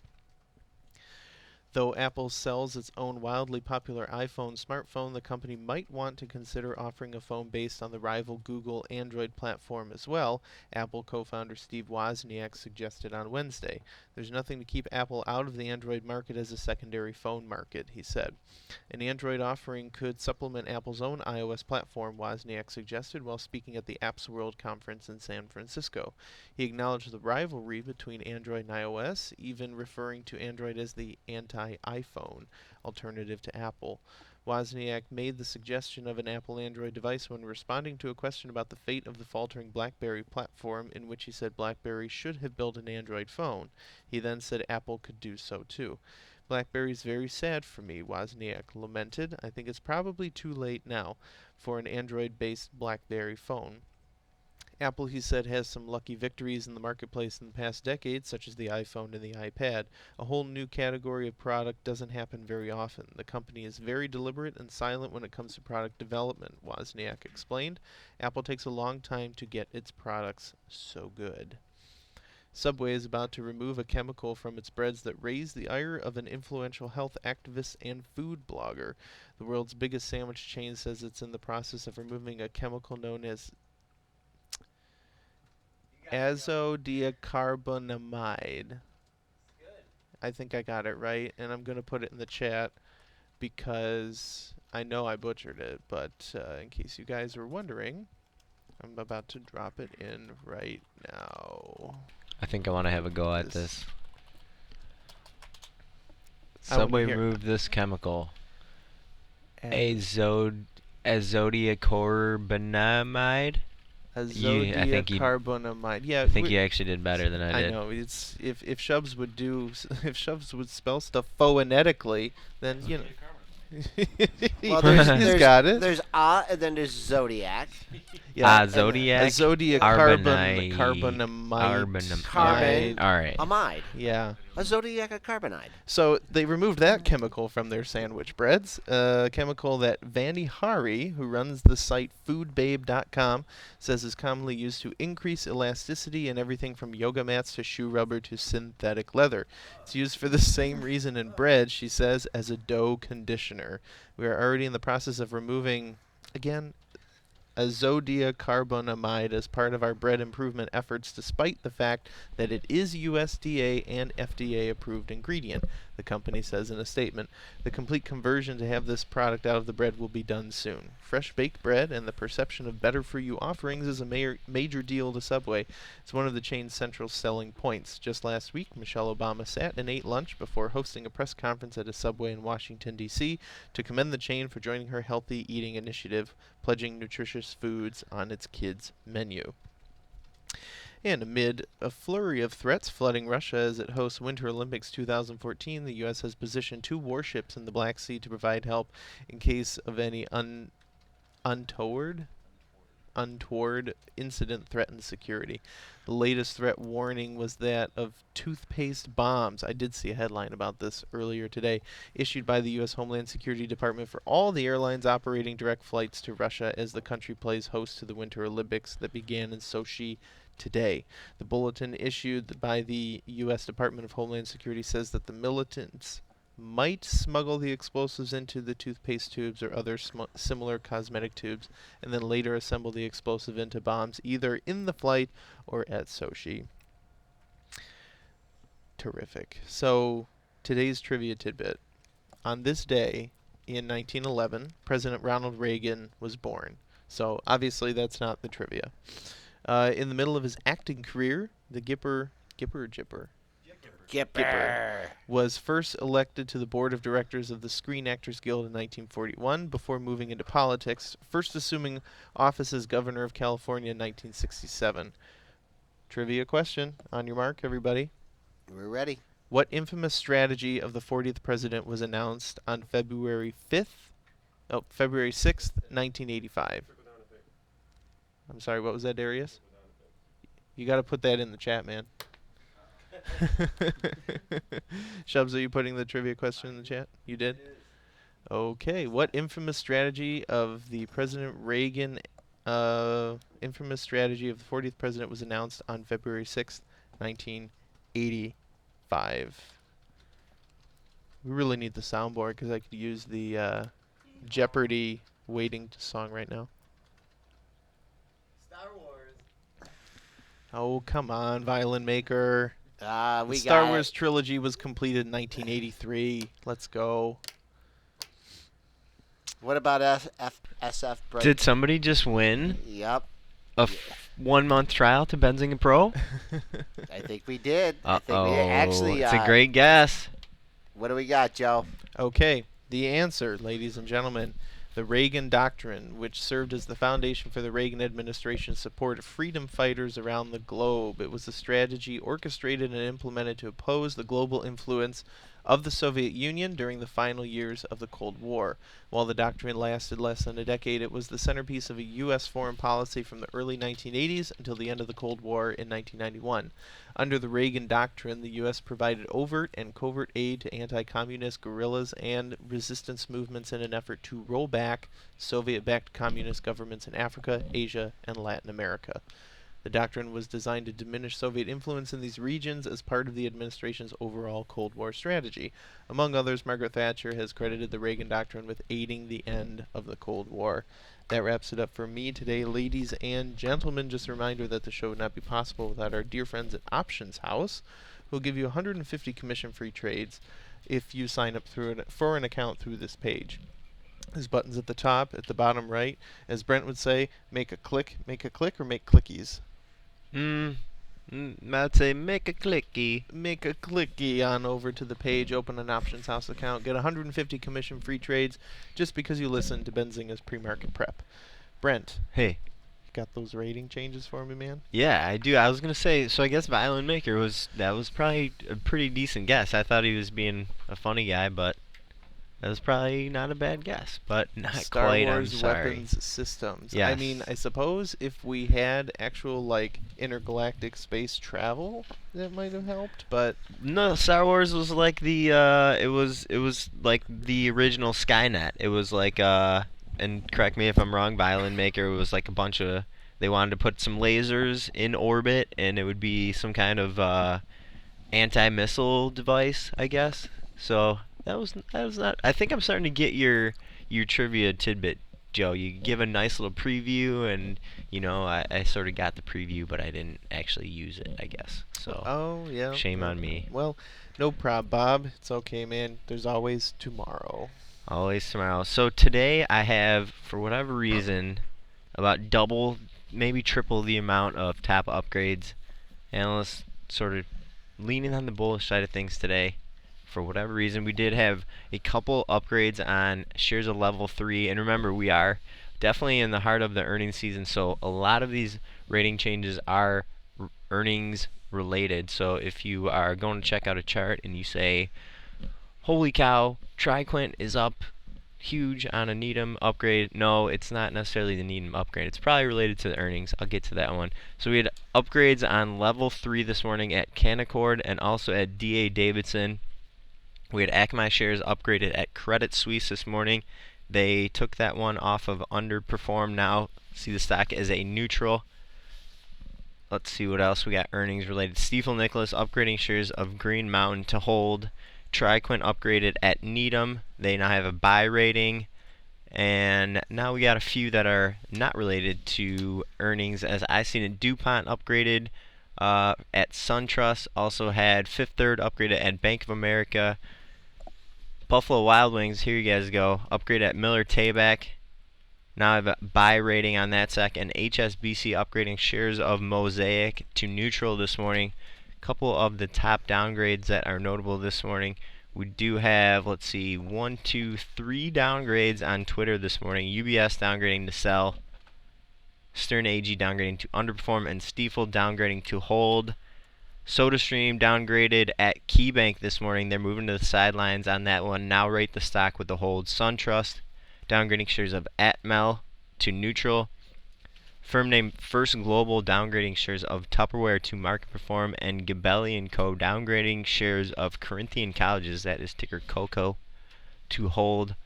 Though Apple sells its own wildly popular iPhone smartphone, the company might want to consider offering a phone based on the rival Google Android platform as well, Apple co-founder Steve Wozniak suggested on Wednesday. There's nothing to keep Apple out of the Android market as a secondary phone market, he said. An Android offering could supplement Apple's own iOS platform, Wozniak suggested while speaking at the Apps World conference in San Francisco. He acknowledged the rivalry between Android and iOS, even referring to Android as the anti-iPhone alternative to Apple. Wozniak made the suggestion of an Apple Android device when responding to a question about the fate of the faltering BlackBerry platform, in which he said BlackBerry should have built an Android phone. He then said Apple could do so too. BlackBerry's very sad for me, Wozniak lamented. I think it's probably too late now for an Android-based BlackBerry phone. Apple, he said, has some lucky victories in the marketplace in the past decade, such as the iPhone and the iPad. A whole new category of product doesn't happen very often. The company is very deliberate and silent when it comes to product development, Wozniak explained. Apple takes a long time to get its products so good. Subway is about to remove a chemical from its breads that raised the ire of an influential health activist and food blogger. The world's biggest sandwich chain says it's in the process of removing a chemical known as azodiacarbonamide. I think I got it right, and I'm going to put it in the chat because I know I butchered it, but in case you guys were wondering, I'm about to drop it in right now. I think I want to have a go at this. I wanna Subway hear- removed this chemical. Az- Azodiacarbonamide. I think you- Azodiacarbonamide. Yeah, I think you actually did better than I I did. know. It's if Shubs would if Shubs would spell stuff phonetically, then you know. Well, He's got it. There's and then there's Zodiac. Yeah, Zodiac. Azodiacarbonamide. Carbon. All right. Amide. Yeah. A Zodiac carbonide. So they removed that chemical from their sandwich breads, a chemical that Vanny Hari, who runs the site foodbabe.com, says is commonly used to increase elasticity in everything from yoga mats to shoe rubber to synthetic leather. It's used for the same reason in bread, she says, as a dough conditioner. We are already in the process of removing, again, azodiacarbonamide as part of our bread improvement efforts, despite the fact that it is USDA and FDA approved ingredient, the company says in a statement. The complete conversion to have this product out of the bread will be done soon. Fresh baked bread and the perception of better for you offerings is a major deal to Subway. It's one of the chain's central selling points. Just last week, Michelle Obama sat and ate lunch before hosting a press conference at a Subway in Washington, D.C. to commend the chain for joining her healthy eating initiative, pledging nutritious foods on its kids' menu. And amid a flurry of threats flooding Russia as it hosts Winter Olympics 2014, the U.S. has positioned 2 warships in the Black Sea to provide help in case of any untoward untoward incident threatened security. The latest threat warning was that of toothpaste bombs. I did see a headline about this earlier today, issued by the U.S. Homeland Security Department for all the airlines operating direct flights to Russia as the country plays host to the Winter Olympics that began in Sochi today. The bulletin issued by the U.S. Department of Homeland Security says that the militants might smuggle the explosives into the toothpaste tubes or other similar cosmetic tubes and then later assemble the explosive into bombs either in the flight or at Sochi. Terrific. So, today's trivia tidbit. On this day in 1911, President Ronald Reagan was born. So, obviously that's not the trivia. In the middle of his acting career, the Gipper was first elected to the board of directors of the Screen Actors Guild in 1941 before moving into politics, first assuming office as governor of California in 1967. Trivia question. On your mark, everybody. We're ready. What infamous strategy of the 40th president was announced on February 6th, 1985? I'm sorry, what was that, Darius? You got to put that in the chat, man. Shubs, are you putting the trivia question in the chat? You did? Okay. What infamous strategy of the President Reagan, infamous strategy of the 40th president was announced on February 6th, 1985? We really need the soundboard because I could use the Jeopardy waiting song right now. Star Wars. Oh, come on, Violin Maker. We Star got Wars trilogy was completed in 1983. Let's go. What about SF break? Did somebody just win Yep, a 1-month trial to Benzinga Pro? I think we did. I think we Uh-oh. did. Actually, It's a great guess. what do we got, Joe? Okay, the answer, ladies and gentlemen, the Reagan Doctrine, which served as the foundation for the Reagan administration's support of freedom fighters around the globe. It was a strategy orchestrated and implemented to oppose the global influence of the Soviet Union during the final years of the Cold War. While the doctrine lasted less than a decade, it was the centerpiece of a U.S. foreign policy from the early 1980s until the end of the Cold War in 1991. Under the Reagan Doctrine, the U.S. provided overt and covert aid to anti-communist guerrillas and resistance movements in an effort to roll back Soviet-backed communist governments in Africa, Asia, and Latin America. The doctrine was designed to diminish Soviet influence in these regions as part of the administration's overall Cold War strategy. Among others, Margaret Thatcher has credited the Reagan Doctrine with aiding the end of the Cold War. That wraps it up for me today, ladies and gentlemen. Just a reminder that the show would not be possible without our dear friends at Options House, who will give you 150 commission-free trades if you sign up for an account through this page. There's buttons at the top, at the bottom right. As Brent would say, make a click, or make clickies. I'd say make a clicky. Make a clicky on over to the page, open an Options House account, get 150 commission-free trades just because you listened to Benzinga's pre-market prep. Brent, Hey. got those rating changes for me, man? Yeah, I do. I was gonna say, so I guess Violin Maker was probably a pretty decent guess. I thought he was being a funny guy, but that was probably not a bad guess, but not Star quite. Wars I'm sorry. weapons systems. I Yes. mean, I suppose if we had actual like intergalactic space travel, that might have helped. But No, Star Wars was like the it was like the original Skynet. It was like and correct me if I'm wrong, Violin Maker, it was like a bunch of, they wanted to put some lasers in orbit and it would be some kind of anti-missile device, I guess. So that was not, I think I'm starting to get your trivia tidbit, Joe. You give a nice little preview and you know, I sort of got the preview but I didn't actually use it, I guess. So oh yeah, shame on me. Well, no prob, Bob. It's okay, man. There's always tomorrow. Always tomorrow. So today I have, for whatever reason, about double, maybe triple the amount of top upgrades. Analysts sort of leaning on the bullish side of things today. For whatever reason, we did have a couple upgrades on shares of level 3. And remember, we are definitely in the heart of the earnings season, so a lot of these rating changes are earnings related. So if you are going to check out a chart and you say, holy cow, TriQuint is up huge on a Needham upgrade. No, it's not necessarily the Needham upgrade. It's probably related to the earnings. I'll get to that one. So we had upgrades on level 3 this morning at Canaccord and also at DA Davidson. We had Akamai shares upgraded at Credit Suisse this morning. They took that one off of underperform. Now see the stock as a neutral. Let's see what else we got earnings related. Stifel Nicholas upgrading shares of Green Mountain to hold. TriQuint upgraded at Needham. They now have a buy rating. And now we got a few that are not related to earnings. As I seen it, DuPont upgraded at SunTrust. Also had Fifth Third upgraded at Bank of America. Buffalo Wild Wings, here you guys go. Upgrade at Miller Tabak. Now I have a buy rating on that sec. And HSBC upgrading shares of Mosaic to neutral this morning. Couple of the top downgrades that are notable this morning. We do have, let's see, 1, 2, 3 downgrades on Twitter this morning. UBS downgrading to sell. Stern AG downgrading to underperform. And Stifel downgrading to hold. SodaStream downgraded at KeyBank this morning. They're moving to the sidelines on that one. Now rate the stock with the hold. SunTrust downgrading shares of Atmel to neutral. Firm name First Global downgrading shares of Tupperware to market perform. And Gabelli & Co. downgrading shares of Corinthian Colleges, that is ticker COCO, to hold.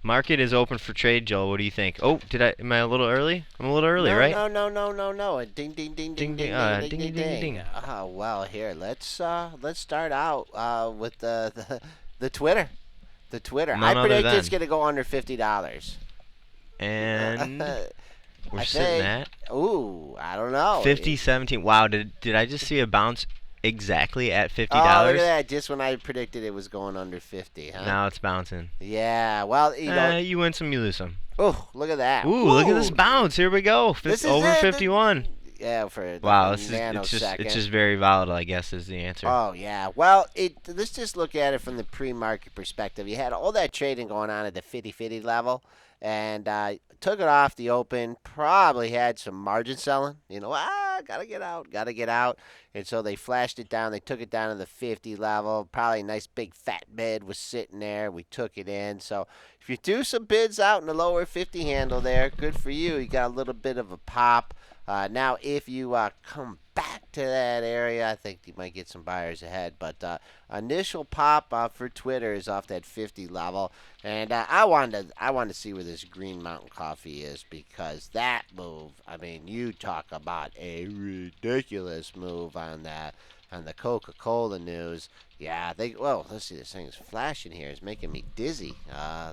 Market is open for trade, Joel. What do you think? Oh, am I a little early? I'm a little early, no, right? No. Ding, ding, ding, ding, ding, ding, ding, ding. Oh, well, here, let's start out with the Twitter. The Twitter. None I other predict than. it's going to go under $50. And we're I sitting think, at I don't know. 50.17. Wow, did I just see a bounce exactly at $50? Oh, look at that. Just when I predicted it was going under 50, huh? Now it's bouncing. Yeah, well, You win some, you lose some. Oh, look at that. Ooh, look at this bounce. Here we go. This is over it. 51. Yeah, for like Wow, a it's nanosecond. just very volatile, I guess, is the answer. Oh, yeah. Well, let's just look at it from the pre-market perspective. You had all that trading going on at the 50-50 level, and took it off the open. Probably had some margin selling. Gotta get out. And so they flashed it down. They took it down to the 50 level. Probably a nice big fat bid was sitting there. We took it in. So if you do some bids out in the lower 50 handle there, good for you. You got a little bit of a pop. Now, if you come back to that area, I think you might get some buyers ahead. But initial pop for Twitter is off that 50 level, and I wanted to see where this Green Mountain Coffee is, because that move. I mean, you talk about a ridiculous move on the Coca-Cola news. Yeah, let's see. This thing is flashing here. It's making me dizzy.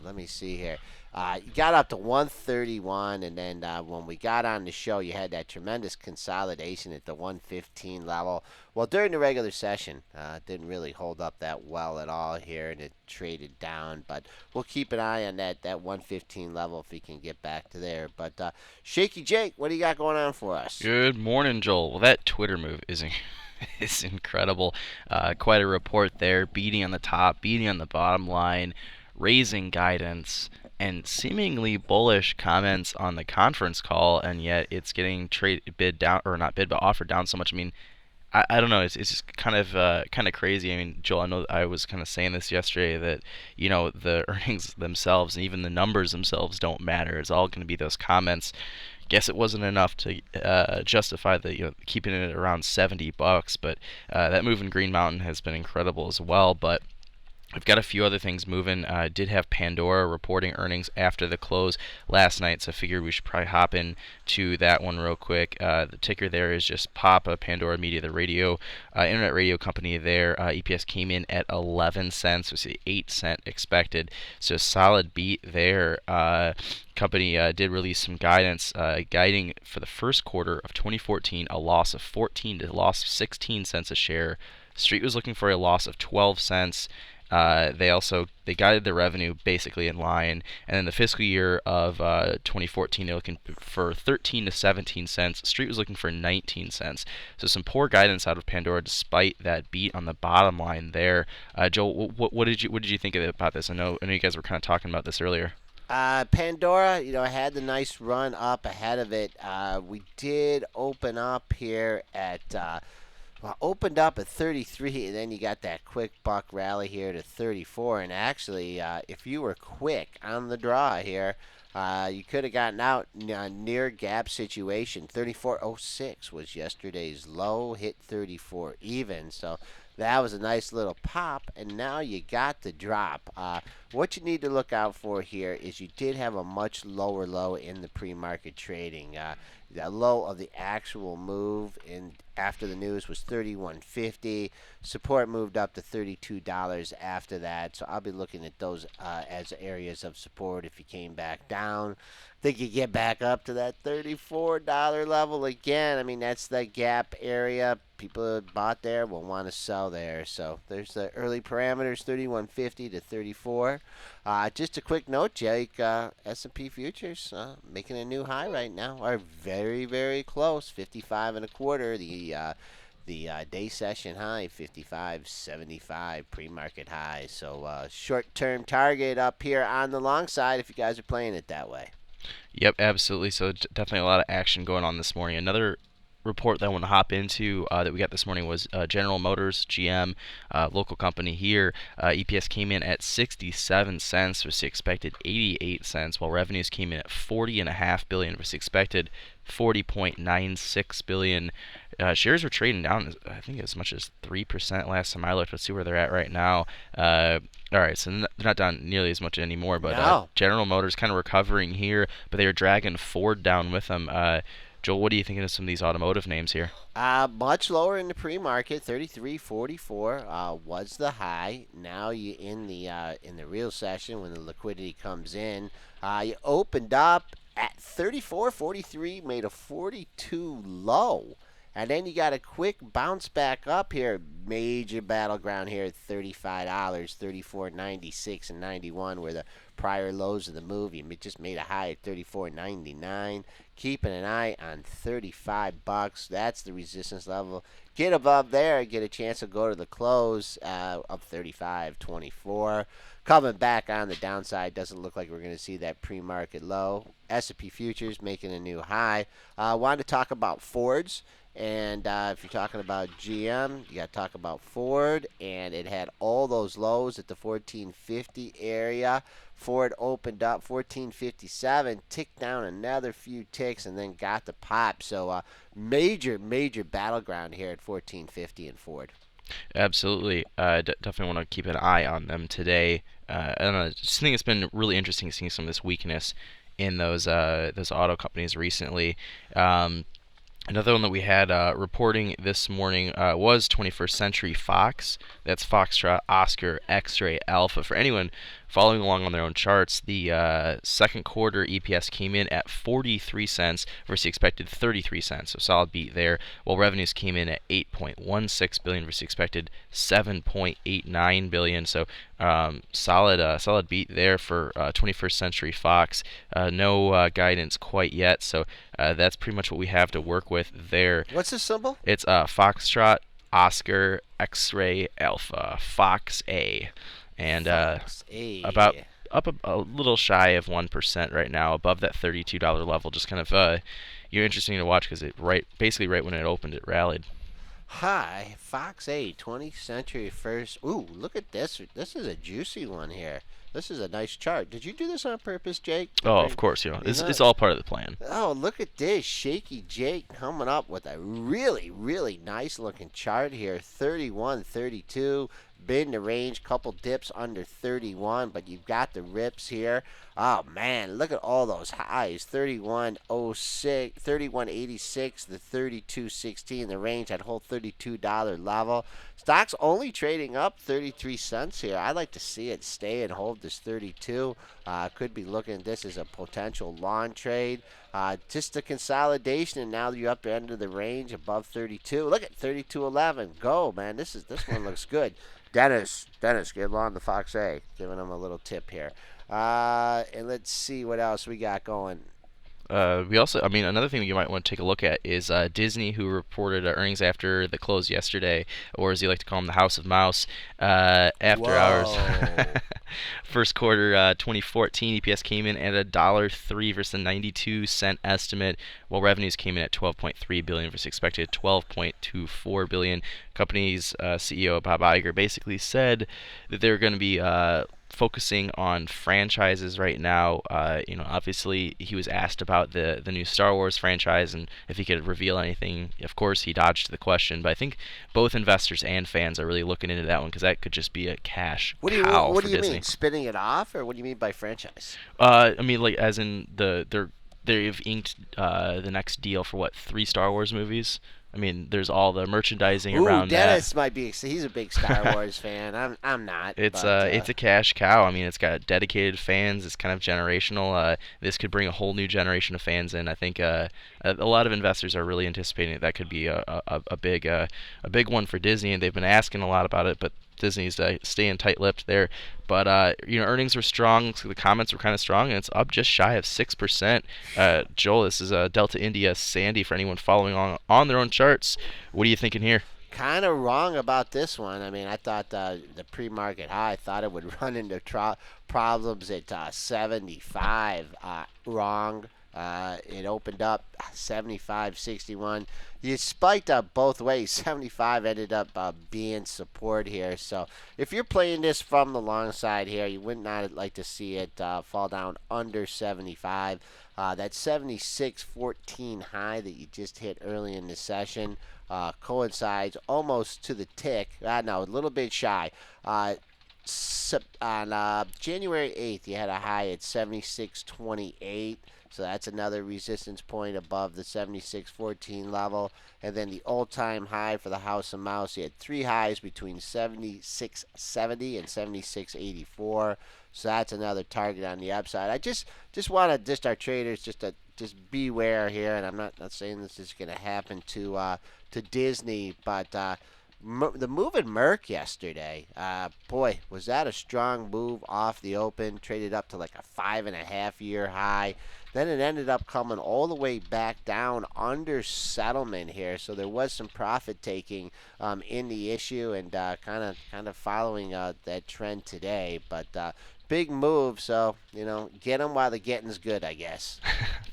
Let me see here. You got up to 131, and then when we got on the show, you had that tremendous consolidation at the 115 level. Well, during the regular session, it didn't really hold up that well at all here, and it traded down. But we'll keep an eye on that 115 level if we can get back to there. But Shaky Jake, what do you got going on for us? Good morning, Joel. Well, that Twitter move is incredible. Quite a report there, beating on the top, beating on the bottom line, raising guidance, and seemingly bullish comments on the conference call, and yet it's getting offered down so much. I mean, I don't know. It's just kind of crazy. I mean, Joel, I know I was kind of saying this yesterday that the earnings themselves and even the numbers themselves don't matter. It's all going to be those comments. Guess it wasn't enough to justify the keeping it around $70, but that move in Green Mountain has been incredible as well. But I've got a few other things moving. Did have Pandora reporting earnings after the close last night, so I figured we should probably hop in to that one real quick. The ticker there is just PAPA, Pandora Media, the internet radio company there. EPS came in at 11 cents, was the 8-cent expected, so solid beat there. Company did release some guidance, guiding for the first quarter of 2014 a loss of 14 to a loss of 16 cents a share. Street was looking for a loss of 12 cents. They guided the revenue basically in line, and then the fiscal year of 2014 they're looking for 13 to 17 cents. Street was looking for 19 cents. So some poor guidance out of Pandora despite that beat on the bottom line there. Joel, what did you think about this? I know you guys were kind of talking about this earlier. Pandora, had the nice run up ahead of it. We did open up here at well, opened up at 33, and then you got that quick buck rally here to 34. And actually, if you were quick on the draw here, you could have gotten out near gap situation. 34.06 was yesterday's low, hit 34 even. So that was a nice little pop, and now you got the drop. What you need to look out for here is you did have a much lower low in the pre-market trading. The low of the actual move in after the news was 31.50. Support moved up to $32 after that, so I'll be looking at those as areas of support. If you came back down, think you get back up to that $34 level again. I mean, that's the gap area. People that bought there will want to sell there. So there's the early parameters, 31.50 to 34. Just a quick note, Jake. S&P futures making a new high right now. Are very, very close. 55 and a quarter. The day session high, 55.75 pre-market high. So short-term target up here on the long side if you guys are playing it that way. Yep, absolutely. So definitely a lot of action going on this morning. Another report that I want to hop into that we got this morning was General Motors, GM, local company here. EPS came in at 67 cents versus expected 88 cents, while revenues came in at 40.5 billion versus expected 40.96 billion. Shares were trading down, I think, as much as 3% last time I looked. Let's see where they're at right now. All right, so they're not down nearly as much anymore, but No. General Motors kind of recovering here, but they were dragging Ford down with them. Joel, what are you thinking of some of these automotive names here? Much lower in the pre-market, 33.44 was the high. Now you in the real session when the liquidity comes in. You opened up at 34.43, made a 42 low. And then you got a quick bounce back up here. Major battleground here at $35, 34.96 and 91 were the prior lows of the move. You just made a high at 34.99. Keeping an eye on $35. That's the resistance level. Get above there, get a chance to go to the close up 35.24. Coming back on the downside, doesn't look like we're going to see that pre-market low. S&P futures making a new high. Wanted to talk about Fords. And if you're talking about GM, you got to talk about Ford. And it had all those lows at the 1450 area. Ford opened up 1457, ticked down another few ticks, and then got the pop. So major battleground here at 1450 and Ford. Absolutely. Definitely want to keep an eye on them today. I don't know. Just think it's been really interesting seeing some of this weakness in those auto companies recently. Another one that we had reporting this morning was 21st Century Fox. That's Foxtrot, Oscar, X-Ray, Alpha. For anyone following along on their own charts, the second quarter EPS came in at 43 cents versus expected 33 cents. So solid beat there. While revenues came in at 8.16 billion versus expected 7.89 billion. So solid beat there for 21st Century Fox. No guidance quite yet. So that's pretty much what we have to work with there. What's the symbol? It's Foxtrot, Oscar, X-Ray, Alpha, Fox A, and Fox A. about up a little shy of 1% right now, above that $32 level. Just kind of interesting to watch because basically right when it opened, it rallied. Hi, Fox A, 20th Century First. Ooh, look at this. This is a juicy one here. This is a nice chart. Did you do this on purpose, Jake? Oh, of course. It's all part of the plan. Oh, look at this. Shaky Jake coming up with a really nice looking chart here. 31, 32. Been the range, couple dips under 31, but you've got the rips here. Oh, man, look at all those highs. 31.06, 31.86, the 32.16, the range, at whole $32 level. Stock's only trading up 33 cents here. I'd like to see it stay and hold this 32. Could be looking at this as a potential long trade. Just a consolidation, and now you're up to end of the range above 32. Look at 32.11. Go, man. This one looks good. Dennis, get along the Fox A. Giving him a little tip here. And let's see what else we got going. We also, another thing you might want to take a look at is Disney, who reported earnings after the close yesterday, or as you like to call them, the House of Mouse, after hours. First quarter 2014 EPS came in at $1.03 versus a 92-cent estimate, while revenues came in at $12.3 billion versus expected $12.24 billion. Company's CEO Bob Iger basically said that they're going to be focusing on franchises right now. Obviously he was asked about the new Star Wars franchise and if he could reveal anything. Of course, he dodged the question, but I think both investors and fans are really looking into that one because that could just be a cash cow What for do you Disney. mean, spinning it off, or what do you mean by franchise? I mean, like as in they've inked the next deal for what 3 Star Wars movies. I mean, there's all the merchandising Ooh, around Dennis might be. He's a big Star Wars fan. I'm not. that. It's a cash cow. I mean, it's got dedicated fans. It's kind of generational. This could bring a whole new generation of fans in. I think a lot of investors are really anticipating that could be a big one for Disney, and they've been asking a lot about it, but Disney's staying tight-lipped there. But earnings were strong. So the comments were kind of strong, and it's up just shy of 6%. Joel, this is Delta India Sandy for anyone following on their own charts. What are you thinking here? Kind of wrong about this one. I mean, I thought the pre-market high, I thought it would run into problems at 75. Wrong. It opened up 75.61. You spiked up both ways. 75 ended up being support here. So if you're playing this from the long side here, you would not like to see it fall down under 75. That 76.14 high that you just hit early in the session coincides almost to the tick. No, a little bit shy. On January 8th, you had a high at 76.28. So that's another resistance point above the 76.14 level. And then the all-time high for the House of Mouse, you had 3 highs between 76.70 and 76.84. So that's another target on the upside. I just want to our traders just beware here, and I'm not saying this is going to happen to Disney, but the move in Merck yesterday, boy, was that a strong move off the open. Traded up to like a 5.5-year high. Then it ended up coming all the way back down under settlement here. So there was some profit taking in the issue, and kind of following that trend today. But big move, so get them while the getting's good, I guess.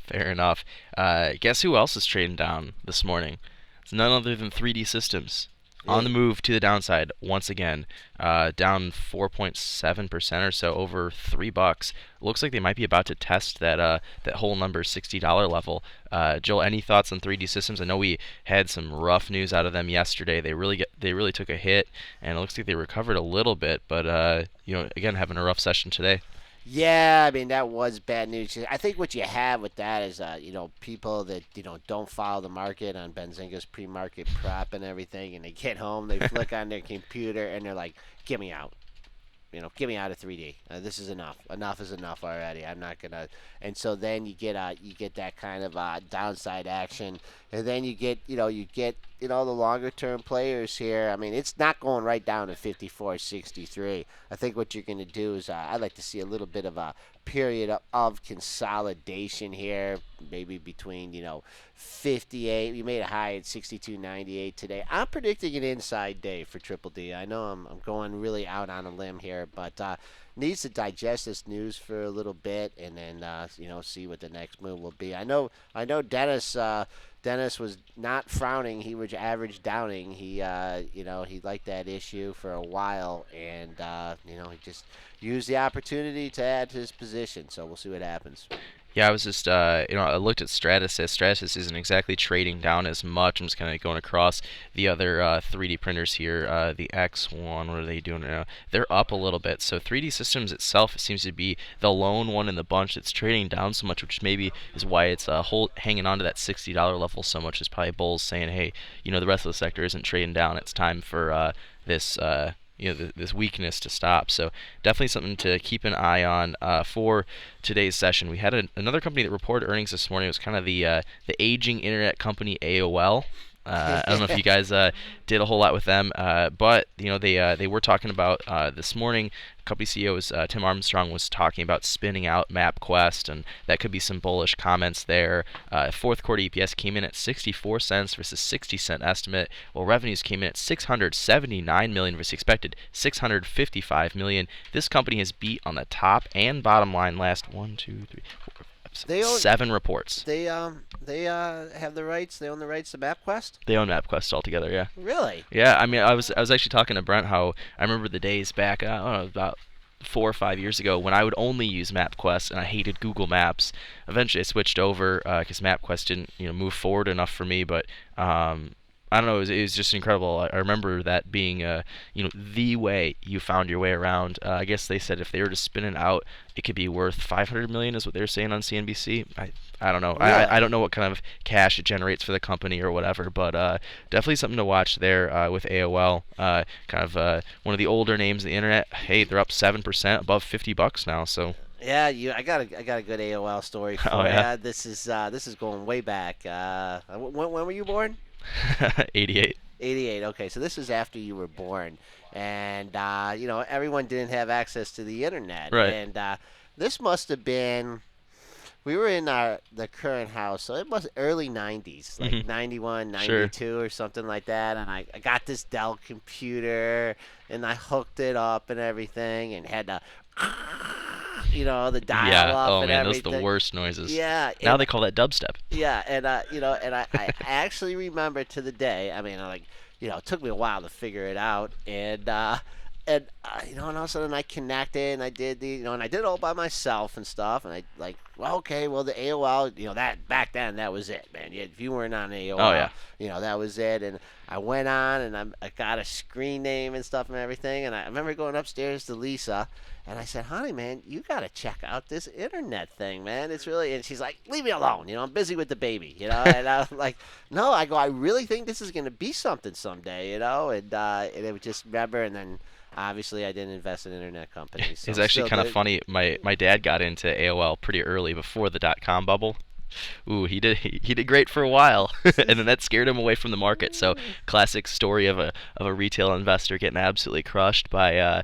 Fair enough. Guess who else is trading down this morning? It's none other than 3D Systems. On the move to the downside once again, down 4.7% or so, over $3. Looks like they might be about to test that whole number $60 level. Joel, any thoughts on 3D Systems? I know we had some rough news out of them yesterday. They really took a hit, and it looks like they recovered a little bit, but again, having a rough session today. Yeah, I mean, that was bad news. I think what you have with that is, people that, don't follow the market on Benzinga's pre-market prop and everything, and they get home, they flick on their computer, and they're like, get me out. Get me out of 3D. This is enough. Enough is enough already. I'm not gonna. And so then you get that kind of downside action, and then you get the longer term players here. I mean, it's not going right down to 54.63. I think what you're gonna do is I'd like to see a little bit of a period of consolidation here, maybe between 58. We made a high at 62.98 today. I'm predicting an inside day for Triple D. I know I'm going really out on a limb here, but needs to digest this news for a little bit, and then see what the next move will be. I know Dennis was not frowning. He was average downing. He liked that issue for a while, and he just used the opportunity to add to his position. So we'll see what happens. Yeah, I was just, I looked at Stratasys. Stratasys isn't exactly trading down as much. I'm just kind of going across the other 3D printers here. The X1, what are they doing now? They're up a little bit. So 3D Systems itself seems to be the lone one in the bunch that's trading down so much, which maybe is why it's hanging on to that $60 level so much. Is probably bulls saying, hey, the rest of the sector isn't trading down. It's time for this this weakness to stop. So definitely something to keep an eye on for today's session. We had another company that reported earnings this morning. It was kind of the aging internet company AOL. I don't know if you guys did a whole lot with them, but they were talking about this morning. Company CEOs Tim Armstrong was talking about spinning out MapQuest, and that could be some bullish comments there. Fourth quarter EPS came in at 64 cents versus 60-cent estimate, while revenues came in at 679 million versus expected 655 million. This company has beat on the top and bottom line last 1, 2, 3, 4, 5, They own, 7 reports. they have the rights. They own the rights to MapQuest. They own MapQuest altogether, yeah. Really? Yeah, I mean, I was actually talking to Brent how I remember the days back, I don't know, about 4 or 5 years ago when I would only use MapQuest and I hated Google Maps. Eventually, I switched over because MapQuest didn't move forward enough for me, but I don't know, it was just incredible. I remember that being the way you found your way around. I guess they said if they were to spin it out, it could be worth 500 million, is what they're saying on CNBC. I don't know. Really? I don't know what kind of cash it generates for the company or whatever, but definitely something to watch there with AOL. Kind of one of the older names of the internet. Hey, they're up 7%, above $50 now. So. Yeah, I got a good AOL story for Oh, yeah? you. This is going way back. When were you born? 88. 88. Okay, so this is after you were born, and everyone didn't have access to the internet, Right. and this must have been. We were in the current house, so it was early 90s, like Mhm. 91, Sure. 92 or something like that. And I got this Dell computer, and I hooked it up and everything, and had to, the dial Yeah. up Oh and man, those everything. are the worst noises. Yeah. Now and- they call that dubstep. yeah, and I actually remember to the day. I mean, it took me a while to figure it out, and all of a sudden I connected and I did and I did it all by myself and stuff, and the AOL, that back then that was it, man. If you weren't on AOL, Oh, yeah. that was it, and I went on and I got a screen name and stuff and everything, and I remember going upstairs to Lisa. And I said, honey, man, you got to check out this internet thing, man. It's really, and she's like, leave me alone. I'm busy with the baby, And I was like, no, I really think this is going to be something someday, and it was just remember, and then obviously I didn't invest in internet companies. So It's actually still kind of did- funny. My dad got into AOL pretty early before the .com bubble. Ooh, he did great for a while, and then that scared him away from the market. So, classic story of a retail investor getting absolutely crushed by a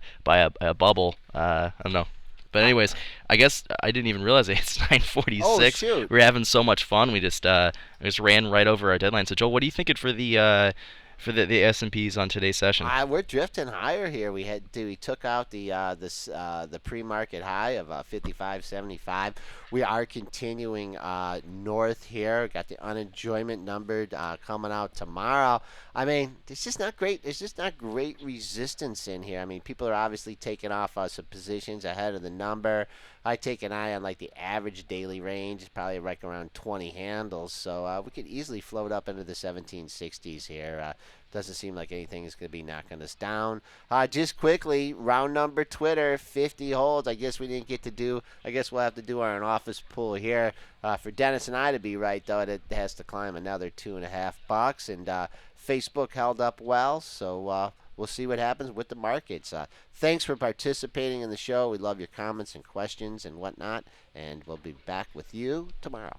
bubble. I don't know. But anyways, I guess I didn't even realize it's 9:46. Oh, shoot. We're having so much fun. We just ran right over our deadline. So Joel, what are you thinking for the S&Ps on today's session? We're drifting higher here. We took out the pre-market high of 55.75. We are continuing north here. Got the unemployment number coming out tomorrow. I mean, it's just not great. There's just not great resistance in here. I mean, people are obviously taking off some positions ahead of the number. I take an eye on like the average daily range. It's probably right around 20 handles. So we could easily float up into the 1760s here. Doesn't seem like anything is going to be knocking us down. Just quickly, round number Twitter, 50 holds. I guess we didn't get to do. I guess we'll have to do our office pool here. For Dennis and I to be right, though, it has to climb another $2.50. And Facebook held up well, so we'll see what happens with the markets. Thanks for participating in the show. We love your comments and questions and whatnot, and we'll be back with you tomorrow.